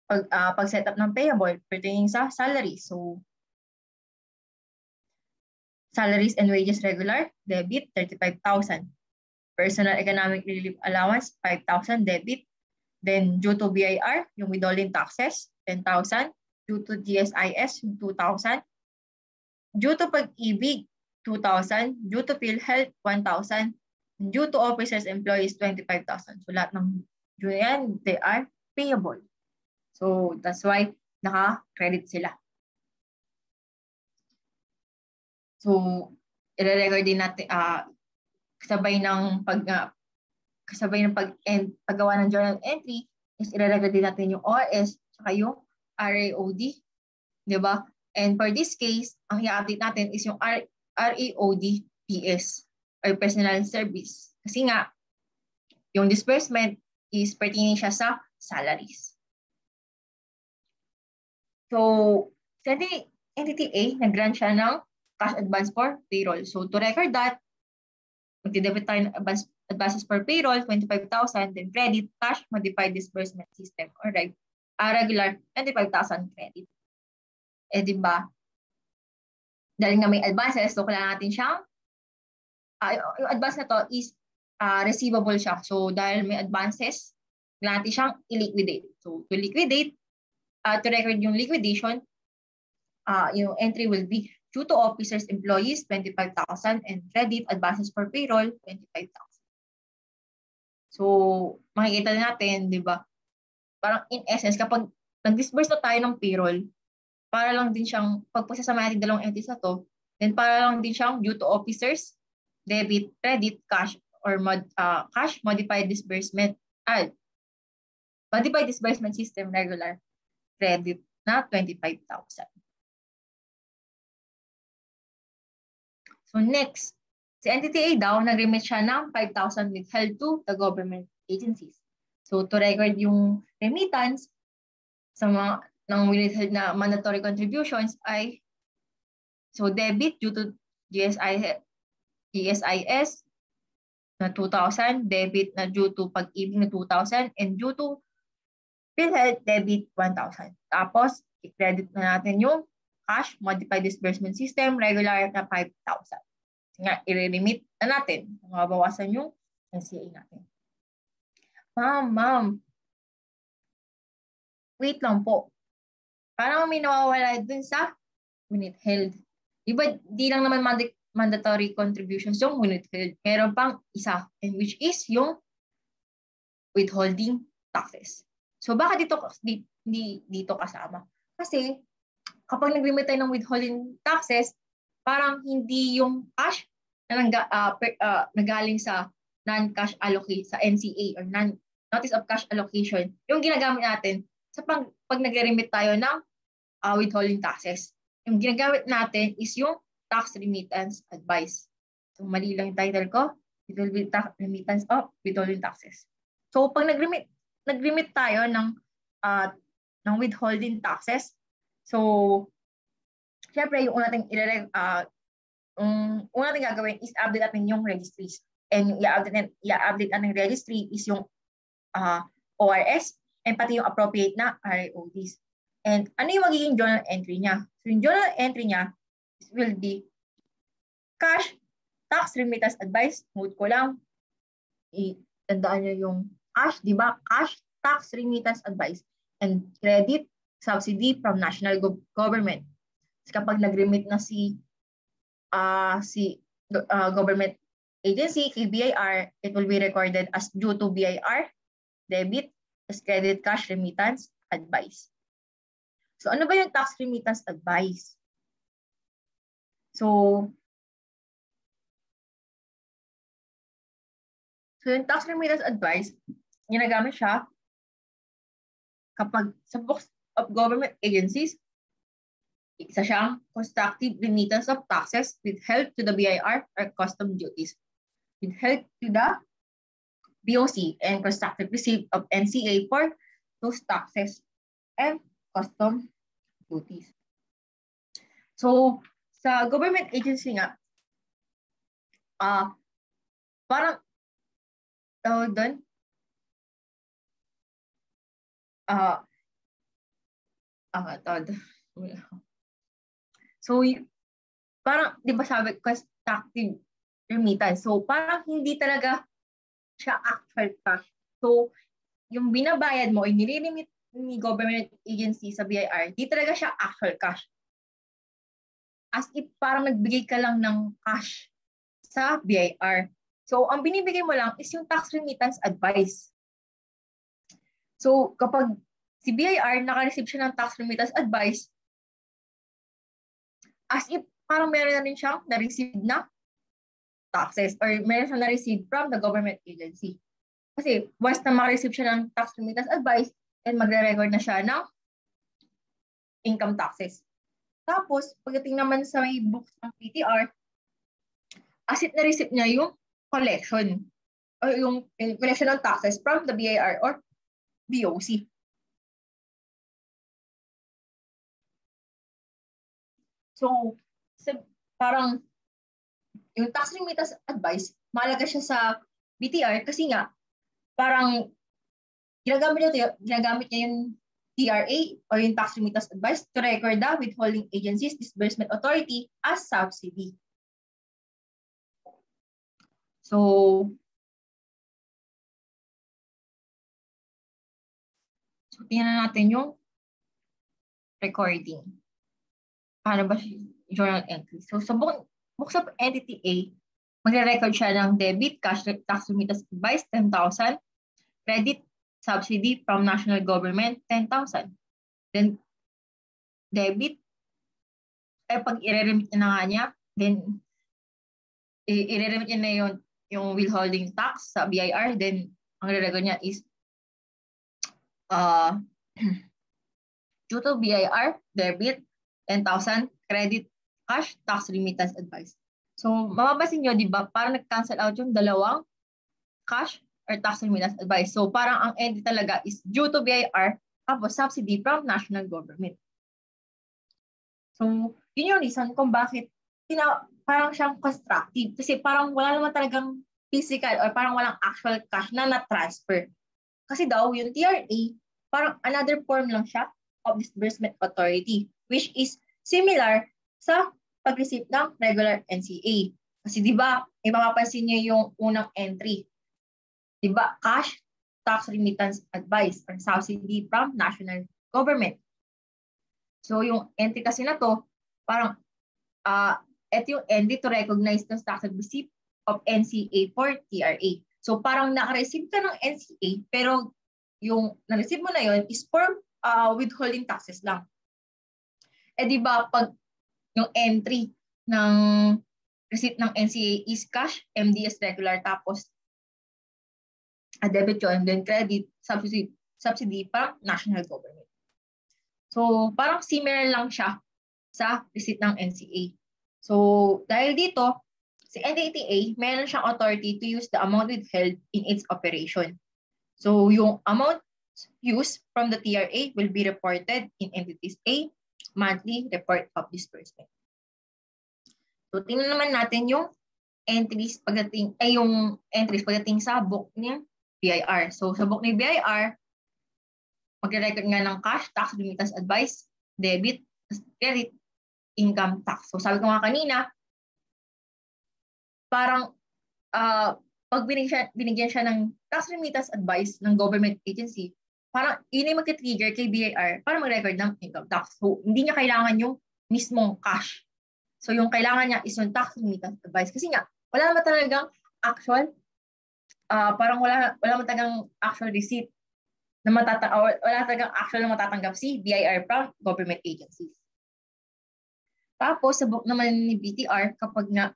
pag-set up ng payable pertaining sa salaries. So, salaries and wages regular, debit, 35,000. Personal economic relief allowance, 5,000, debit. Then, due to BIR, yung withholding taxes, 10,000. Due to GSIS, yung 2,000. Due to pag-ibig, 2,000. Due to PhilHealth, 1,000. Due to officers, employees, 25,000. So, lahat ng due yan, they are payable. So, that's why naka-credit sila. So, i-record din natin, kasabay ng paggawa ng journal entry, is i-record din natin yung ORS, saka yung RAOD. Diba? And for this case, ang i-update natin is yung RAOD PS or personal service. Kasi nga, yung disbursement is pertaining siya sa salaries. So, sa entity A, nag-grant siya ng cash advance for payroll. So, to record that, mag-debit tayo ng advances for payroll, 25,000, then credit, cash, modified disbursement system, or regular, 25,000 credit. Eh, di ba? Dahil nga may advances, so kailangan natin siyang, yung advance na to is receivable siya. So, dahil may advances, kailangan natin siyang i-liquidate. So, to liquidate, to record yung liquidation, yung entry will be due to officers, employees, 25,000, and credit advances for payroll, 25,000. So, makikita natin, di ba? Parang in essence, kapag nag-disburse na tayo ng payroll, para lang din siyang, pagpasasama natin dalawang entries na to, then para lang din siyang due to officers, debit, credit, cash, or cash, modified disbursement, modified disbursement system, regular, credit na 25,000. So next, si entity A daw, nag-remit siya ng 5,000 withheld to the government agencies. So to record yung remittance sa mga ng withheld na mandatory contributions ay, so debit due to GSIS na 2,000, debit na due to pag-ibig na 2,000, and due to PhilHealth, debit 1,000. Tapos, i-credit na natin yung cash, modified disbursement system, regular na 5,000. Nga, i-remit na natin. Mabawasan yung NCA natin. Ma'am. Wait lang po. Parang may nawawala dun sa withheld. Diba, di lang naman mandatory contributions yung withheld. Meron pang isa, and which is yung withholding taxes. So, baka hindi dito kasama? Kasi, kapag nag-remit tayo ng withholding taxes, parang hindi yung cash na nagaling sa non-cash allocate, sa NCA or Notice of Cash Allocation, yung ginagamit natin sa pag nag-remit tayo ng withholding taxes. Yung ginagamit natin is yung tax remittance advice. So, mali lang yung title ko. It will be tax remittance of withholding taxes. So, pag nag-remit tayo ng withholding taxes, so, syempre, yung una nating gagawin is update natin yung registries. And yung i-update natin registry is yung ORS and pati yung appropriate na RAODs. And ano yung magiging journal entry niya? So, yung journal entry niya will be cash, tax remittance advice. Note ko lang, itandaan nyo yung cash, di ba? Cash, tax remittance advice, and credit, subsidy from national government. So, kapag nag-remit na si government agency, KBIR, it will be recorded as due to BIR, debit, as credit, cash, remittance, advice. So, ano ba yung tax remittance advice? So yung tax remittance advice, ginagamit siya kapag sa books of government agencies, isa siyang constructive remittance of taxes withheld to the BIR or custom duties, withheld to the BOC, and constructive receipt of NCA for those taxes and custom duties. So, sa government agency nga, parang doon, so, parang, di ba sabi, constructive remittance. So, parang hindi talaga siya actual cash. So, yung binabayad mo, nire-remit ni government agency sa BIR, di talaga siya actual cash. As if parang nagbigay ka lang ng cash sa BIR. So, ang binibigay mo lang is yung tax remittance advice. So, kapag si BIR naka-receive siya ng tax remittance advice, as if parang meron na rin siyang na-receive na taxes or meron siyang na-receive from the government agency. Kasi once na maka-receive siya ng tax remittance advice, and magre-record na siya ng income taxes. Tapos, pagdating naman sa may books ng PTR, as if na-receive niya yung collection or yung collection ng taxes from the BIR or BOC. So, parang yung tax remittance advice, mahalaga siya sa BTR kasi nga, parang ginagamit niya yung TRA or yung tax remittance advice to record the withholding agency's disbursement authority as subsidy. So tingnan natin yung recording. Paano ba journal entry? So sa books of entity A, magre-record siya ng debit, cash, tax remittance advice, 10,000, credit, subsidy from national government, 10,000. Then, debit, pag i-remit niya na nga niya, then, i-remit niya na yung withholding tax sa BIR, then, ang re-record niya is, due to BIR, debit, 10,000, credit, cash, tax remittance advice. So, mapapasin nyo, di ba, parang nag-cancel out yung dalawang cash or tax remittance advice. So, parang ang entry talaga is due to BIR, tapos subsidy from national government. So, yun yung reason kung bakit parang siyang constructive. Kasi parang wala naman talagang physical or parang walang actual cash na na-transfer. Kasi daw, yung TRA, parang another form lang siya of disbursement authority, which is similar sa pag-receive ng regular NCA. Kasi di ba, mapapansin niyo yung unang entry. Di ba, cash, tax remittance advice or subsidy from national government. So yung entry kasi na to, parang ito yung entry to recognize the tax receipt of NCA for TRA. So parang naka-receive ka ng NCA, pero yung na-receive mo na yun is for withholding taxes lang. Di ba pag yung entry ng receipt ng NCA is cash, MDS regular, tapos debit yun, then credit, subsidy from national government. So parang similar lang siya sa receipt ng NCA. So dahil dito, si NDTA, meron siyang authority to use the amount withheld in its operation. So yung amount used from the TRA will be reported in entities A, monthly report of disbursement. So tingnan naman natin yung entries pagdating sa book ng BIR. So sa book ng BIR, magre-record nga ng cash, tax, remittance advice, debit, credit, income tax. So sabi ko nga kanina, parang pag binigyan siya ng tax remittance advice ng government agency, parang yun yung mag-trigger kay BIR para mag-record ng income tax. So hindi niya kailangan yung mismong cash. So yung kailangan niya is yung tax remittance advice. Kasi nga, wala naman talagang actual, parang wala naman talagang actual receipt na wala talagang actual na matatanggap si BIR from government agencies. Tapos sa book naman ni BTR, kapag nga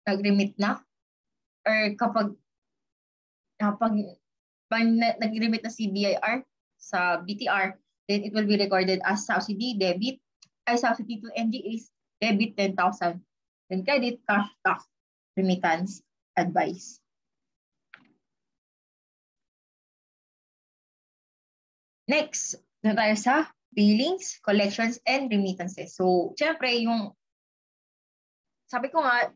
nag-remit na or kapag nag-remit na si BIR sa BTR, then it will be recorded as subsidy subsidy to NGAs, debit 10,000, then credit, cash, tax, remittance, advice. Next, na tayo sa billings, collections, and remittances. So, syempre, sabi ko nga,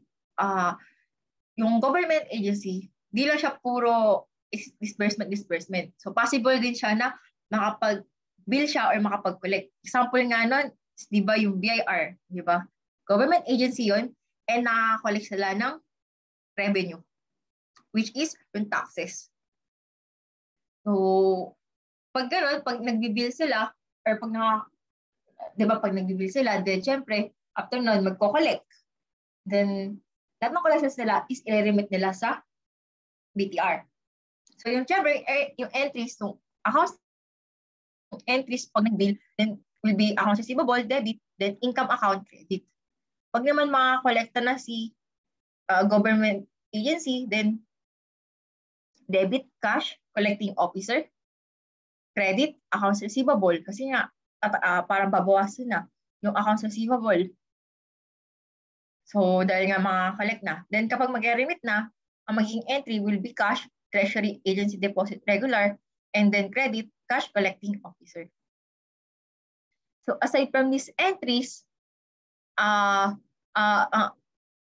yung government agency, di lang siya puro disbursement. So, possible din siya na makapag-bill siya or makapag-collect. Example nga nun, di ba yung BIR, di ba? Government agency yon and nakakollect sila ng revenue, which is yung taxes. So, pag gano'n, pag nagbibill sila, or pag pag nagbibill sila, then syempre, after nun, magko-collect. Then, lahat ng collections nila is i-remit nila sa BTR. So, yung syempre, yung entries, yung accounts entries pag nag-bill, then will be accounts receivable, debit, then income account, credit. Pag naman makakolekta na si government agency, then debit, cash, collecting officer, credit, accounts receivable. Kasi nga, parang babawasan na yung accounts receivable. So, dahil nga collect na. Then, kapag mag-remit na, ang magiging entry will be cash, treasury, agency deposit regular, and then credit, cash collecting officer. So, aside from these entries,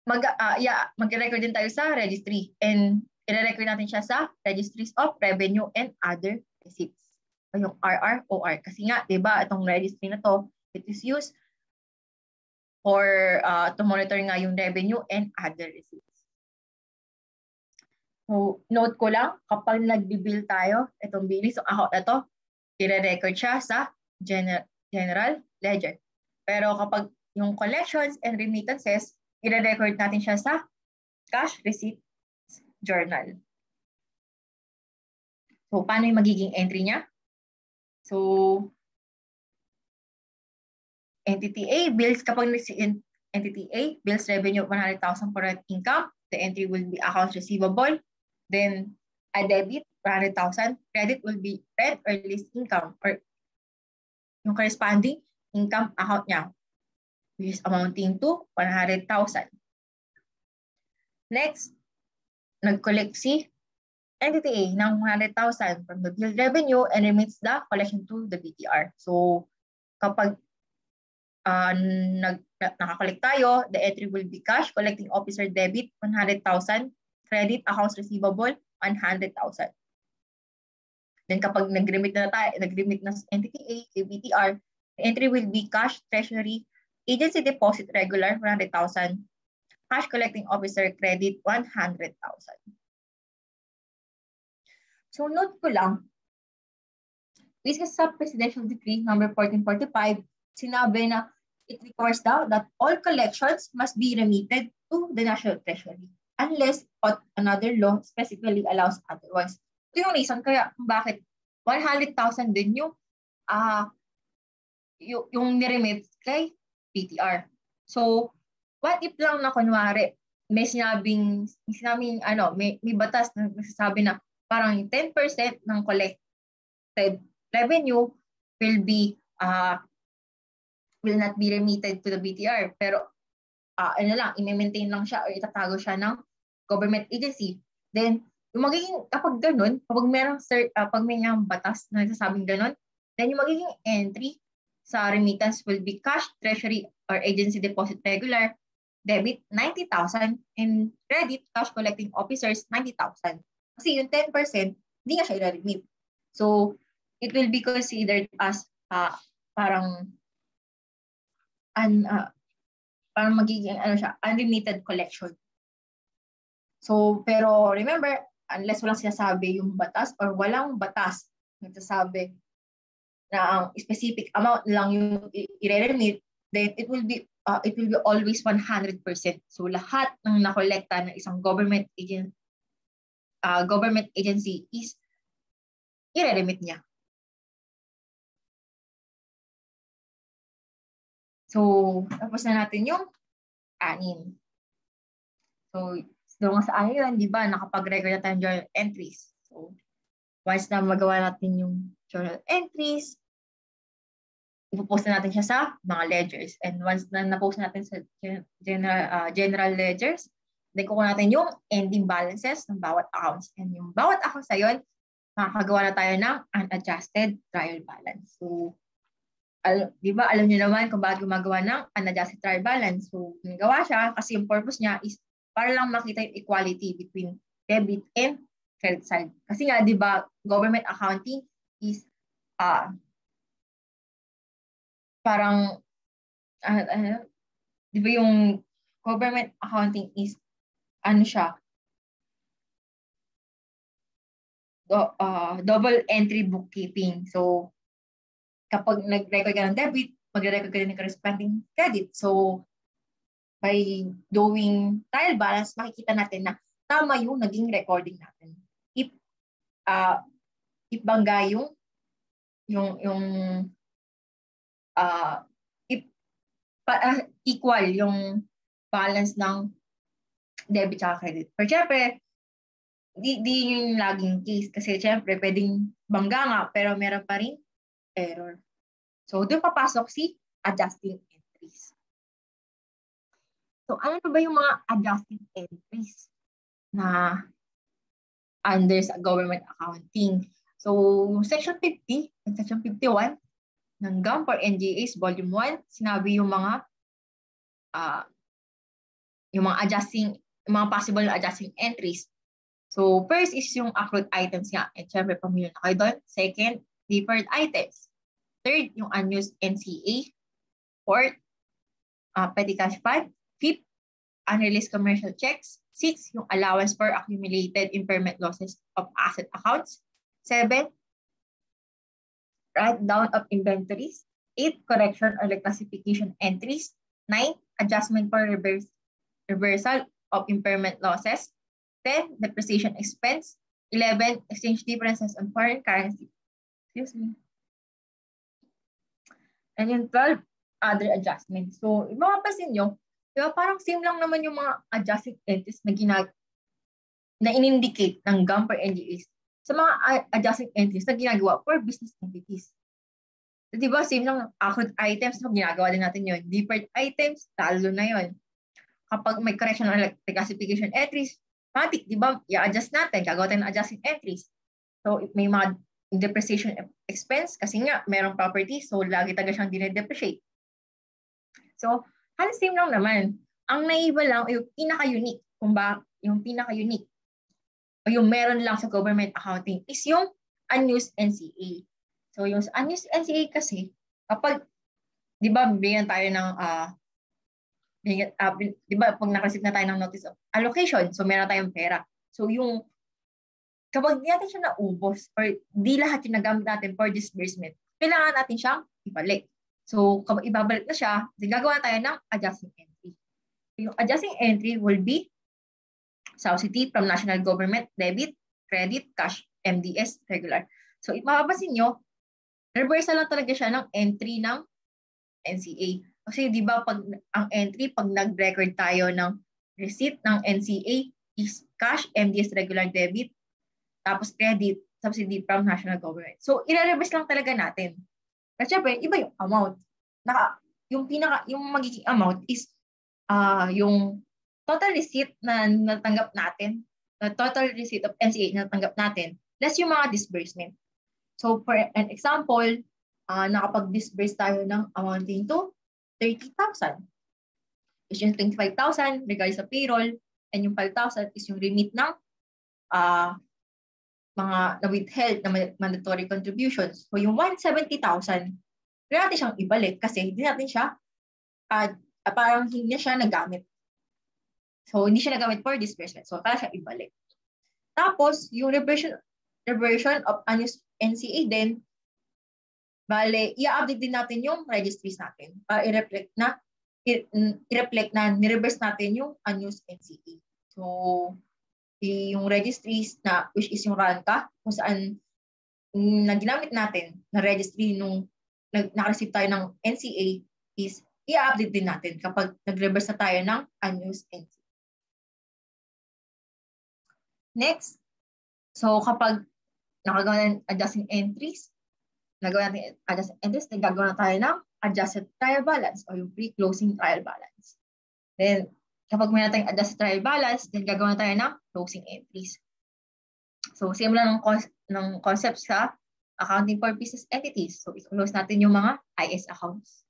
mag-record din tayo sa registry. And i-record natin siya sa registries of revenue and other receipts. O yung RROR. Kasi nga, di ba, itong registry na to, it is used for to monitor nga yung revenue and other receipts. So, note ko lang, kapag nag-bill tayo, itong billing, so account na to, i-record siya sa general ledger. Pero kapag yung collections and remittances, i-record natin siya sa cash receipts journal. So, paano yung magiging entry niya? So, entity A, bills, kapag entity A, bills revenue 100,000 for rent income, the entry will be accounts receivable. Then, a debit, 100,000. Credit will be rent or lease income or yung corresponding income account niya, which is amounting to 100,000. Next, nag-collect si entity A ng 100,000 from the billed revenue and remits the collection to the BTR. So, kapag nakakollect tayo, the entry will be cash, collecting officer debit, 100,000, credit, accounts receivable, 100,000. Then kapag nag-remit na entity A, BTR, the entry will be cash, treasury, agency deposit regular, 100,000, cash collecting officer credit, 100,000. So note ko lang, based sa Presidential Decree number 1445, sinabi na it requires daw that all collections must be remitted to the National Treasury unless another law specifically allows otherwise. Ito yung reason kaya bakit 100,000 din yung niremit kay BTR. So, what if lang na kunwari may batas na nagsasabi na parang 10% ng collected revenue will not be remitted to the BTR. Pero i-maintain lang siya o itatago siya ng government agency. Then, yung magiging, kapag ganun, pag may batas na nagsasabing ganun, then yung magiging entry sa remittance will be cash, treasury, or agency deposit regular, debit, 90,000, and credit, cash collecting officers, 90,000. Kasi yung 10%, hindi nga siya i-remit. So, it will be considered as parang magiging unlimited collection. So, pero remember, unless walang sinasabi yung batas or walang batas nagsasabi na ang specific amount lang yung i-remit, then it will be always 100%. So, lahat ng nakolekta ng isang government agency is i-remit niya. So, tapos na natin yung 6. So, doon sa 6 di ba, nakapag-record na tayong journal entries. So, once na magawa natin yung journal entries, ipopost na natin siya sa mga ledgers. And once na napost natin sa general ledgers, then kukuha natin yung ending balances ng bawat accounts. And yung bawat accounts na yun, makakagawa na tayo ng unadjusted trial balance. So, di ba, alam niyo naman kung bakit gumagawa ng unadjusted trial balance. So, nagawa siya kasi yung purpose niya is para lang makita yung equality between debit and credit side. Kasi nga, di ba, government accounting is parang, di ba yung government accounting is, ano siya, double entry bookkeeping. So, kapag nag-record ka ng debit, magre-record ka din ng corresponding credit. So, by doing trial balance, makikita natin na tama yung naging recording natin. If bangga yung equal yung balance ng debit at credit. Pero syempre, di yung laging case kasi syempre pwedeng bangga nga pero meron pa rin error. So, doon papasok si adjusting entries. So, ano ba yung mga adjusting entries na under sa government accounting? So, Section 50 and Section 51 ng GAM for NGAs Volume 1, sinabi yung mga possible na adjusting entries. So, first is yung accrued items nga. And syempre, pamilya na kayo doon. Second, deferred items. Third, yung unused NCA. Fourth, petty cash fund. Fifth, unreleased commercial checks. Sixth, yung allowance for accumulated impairment losses of asset accounts. 7, write down of inventories. 8, correction or reclassification entries. 9, adjustment for reversal of impairment losses. 10, depreciation expense. 11, exchange differences on foreign currency. Excuse me. And yung 12, other adjustments. So, mapapansin nyo, diba, parang same lang naman yung mga adjusting entries na in-indicate ng GAM for NGAs sa mga adjusting entries na ginagawa for business entities. So, diba, same lang accrued items, no, ginagawa din natin yun. Deferred items, talo na yun. Kapag may correction or reclassification entries, matik, diba, i-adjust natin, gagawa tayo ng adjusting entries. So, may mga depreciation expense kasi nga merong property, so lagi talaga siyang dine-depreciate. So, halos same lang naman. Ang naiba lang, yung pinaka-unique, yung pinaka-unique, o yung meron lang sa government accounting is yung unused NCA. So, yung unused NCA kasi, kapag, di ba, bigyan tayo ng, di ba, pag nakareceive na tayo ng notice of allocation, so meron tayong pera. So, yung, kapag di natin siya naubos, or di lahat yung nagamit natin for disbursement, kailangan natin siyang ibalik. So, kapag ibabalik na siya, then gagawa tayo ng adjusting entry. Yung adjusting entry will be subsidy from national government, debit, credit, cash, MDS, regular. So, mapapansin nyo, reversal lang talaga siya ng entry ng NCA. Kasi di ba ang entry, pag nag-record tayo ng receipt ng NCA is cash, MDS, regular debit, tapos credit, subsidy from national government. So, i-reverse lang talaga natin. Kasi syempre, iba yung amount. Yung magiging amount is yung total receipt na natanggap natin, the total receipt of NCA na natanggap natin, less yung mga disbursement. So, for an example, nakapag-disburse tayo ng amounting to 30,000. Is yung 25,000 regarding sa payroll, and yung 5,000 is yung remit ng mga na-withheld na mandatory contributions. So, yung 170,000, hindi natin siyang ibalik kasi hindi natin siya, parang hindi siya nagamit. So, hindi siya nagamit for disbursement. So, kaya siya ibalik. Tapos, yung reversion of unused NCA din, bale, i-update din natin yung registries natin para i-reflect na ni-reverse natin yung unused NCA. So, yung registries na, which is yung RANCA, kung saan na ginamit natin na registry nung nakareceive tayo ng NCA is i-update din natin kapag nag-reverse na tayo ng unused NCA. Next, so kapag nakagawa ng adjusting entries, nagawa natin adjusting entries, then gagawa na tayo ng adjusted trial balance o yung pre-closing trial balance. Then, kapag may natin adjusted trial balance, then gagawa na tayo ng closing entries. So, simula ng concept sa accounting for business entities. So, i-close natin yung mga IS accounts.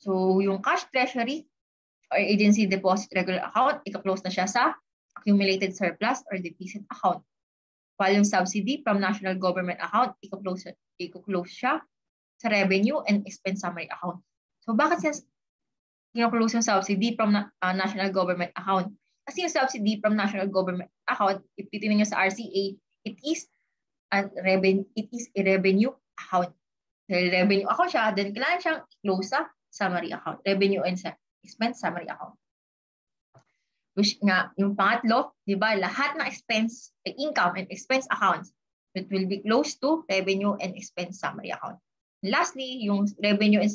So, yung cash treasury or agency deposit regular account, i-close na siya sa accumulated surplus or deficit account. While yung subsidy from national government account, i-close siya sa revenue and expense summary account. So, bakit siya close yung subsidy from national government account? Kasi yung subsidy from national government account, if titingnan nyo sa RCA, it is a revenue account. Dahil revenue account siya, then kailangan siyang i-close sa summary account. Revenue and expense summary account. Which nga, yung pangatlo, di ba, lahat ng expense, income and expense accounts, it will be close to revenue and expense summary account. Lastly, yung revenue and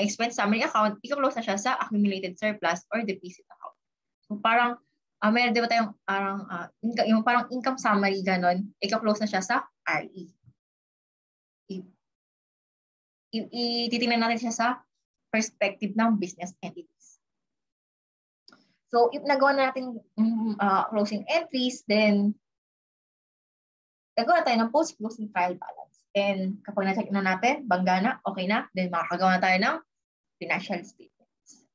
expense summary account, i-close na siya sa accumulated surplus or deficit account. So parang, meron diba tayong yung parang income summary ganon, i-close na siya sa RE. Ititingnan natin siya sa perspective ng business entities. So if nagawa na natin closing entries, then nagawa tayo ng post-closing trial balance. And kapag na-check na natin, bangga na, okay na, then makakagawa na tayo ng financial statements.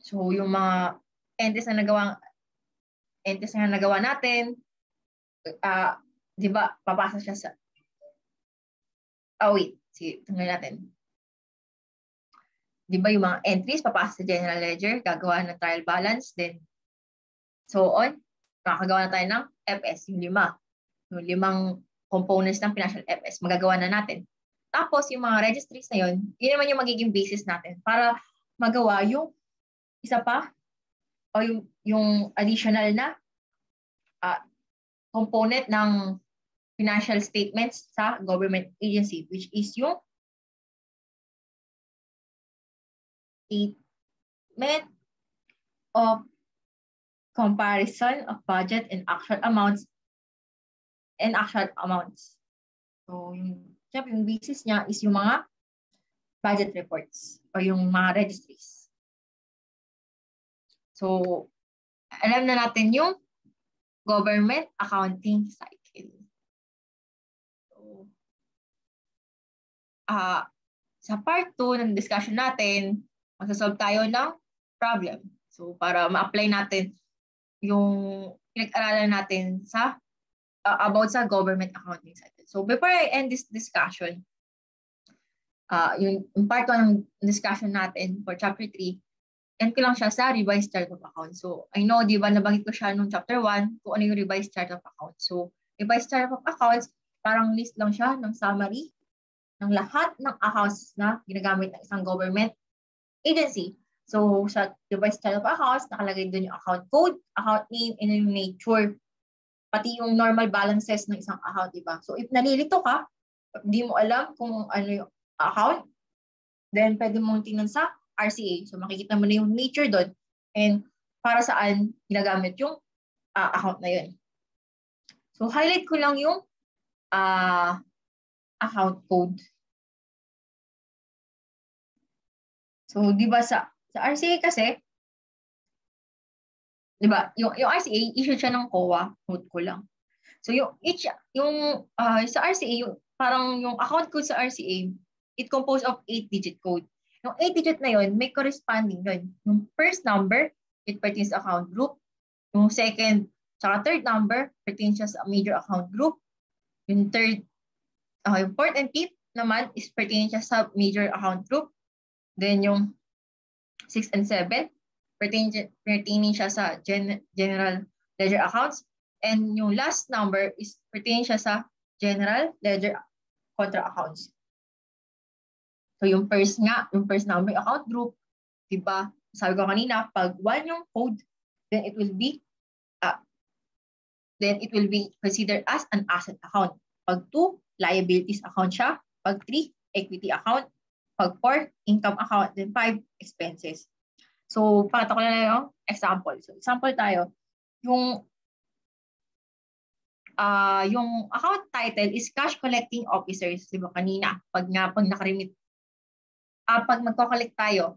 So yung mga entries na nagawa natin, di ba, papasa siya sa... sige, tunggalin natin. Di ba yung mga entries, papasa sa general ledger, gagawa ng trial balance, then so on, makakagawa na tayo ng FS, yung 5. Yung 5 components ng financial FS, magagawa na natin. Tapos, yung mga registries na yun naman yung magiging basis natin para magawa yung isa pa o yung additional na component ng financial statements sa government agency, which is yung statement of comparison of budget and actual amounts. So, yung basis niya is yung mga budget reports o yung mga registries. So, alam na natin yung government accounting cycle. So, sa part 2 ng discussion natin, magsasolve tayo ng problem. So, para ma-apply natin yung pinag-aralan natin sa about sa government accounting cycle. So before I end this discussion, yung part 1 ng discussion natin for chapter 3, end ko lang siya sa revised chart of accounts. So I know, di ba, nabanggit ko siya nung chapter 1 kung ano yung revised chart of accounts. So revised chart of accounts, parang list lang siya ng summary ng lahat ng accounts na ginagamit ng isang government agency. So sa revised chart of accounts, nakalagay doon yung account code, account name, and yung nature, pati yung normal balances ng isang account, diba? So if nalilito ka, hindi mo alam kung ano yung account, then pwede mong tingnan sa RCA. So makikita mo na yung nature doon and para saan ginagamit yung account na yun. So highlight ko lang yung account code. So diba sa RCA kasi, diba, yung RCA, issue siya ng COA, note ko lang. So sa RCA, parang yung account code sa RCA, it composed of 8-digit code. Yung 8-digit na yun, may corresponding yun. Yung first number, it pertains to account group. Yung second, tsaka third number, pertains siya sa major account group. Yung third, yung fourth and fifth naman, is pertaining siya sa major account group. Then yung 6 and 7, pertaining siya sa general ledger accounts. And yung last number is pertaining siya sa general ledger contra accounts. So yung first number account group, diba? Sabi ko kanina, pag 1 yung code, then it will be considered as an asset account. Pag 2, liabilities account siya. Pag 3, equity account. Pag 4, income account. Then 5, expenses. So, pakita ko na yung example. So, example tayo. Yung account title is cash collecting officers. Diba kanina? Pag nakarimit, pag magko-collect tayo,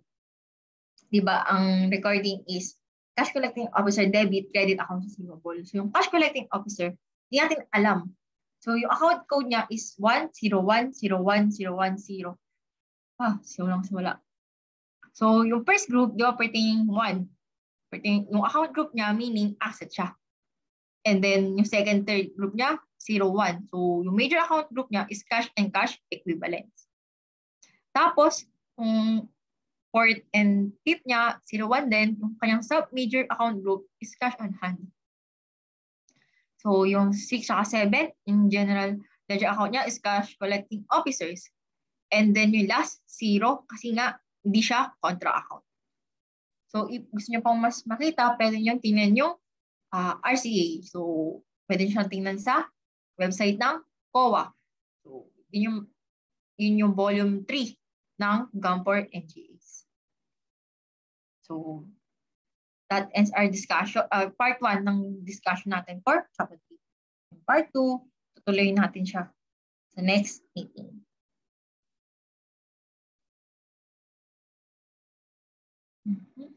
diba, ang recording is cash collecting officer debit, credit account receivable. So yung cash collecting officer, hindi natin alam. So yung account code niya is 101010110. Simulang simula. So yung first group, di ba, pertaining 1. Yung account group niya, meaning asset siya. And then yung second, third group niya, 01. So yung major account group niya is cash and cash equivalents. Tapos, yung fourth and fifth niya, 01 din, yung kanyang sub-major account group is cash on hand. So yung 6 at 7, yung general ledger account niya is cash collecting officers. And then yung last, 0, kasi nga hindi siya contra account. So if gusto niyo pang mas makita, pwede niyo tingnan yung RCA. So pwede niyo tingnan sa website ng COA. So yun yung volume 3 ng GAMPOR NGAs. So that ends our discussion, part 1 ng discussion natin for chapter 3. Part 2, tutuloy natin siya sa next meeting. Mm-hmm.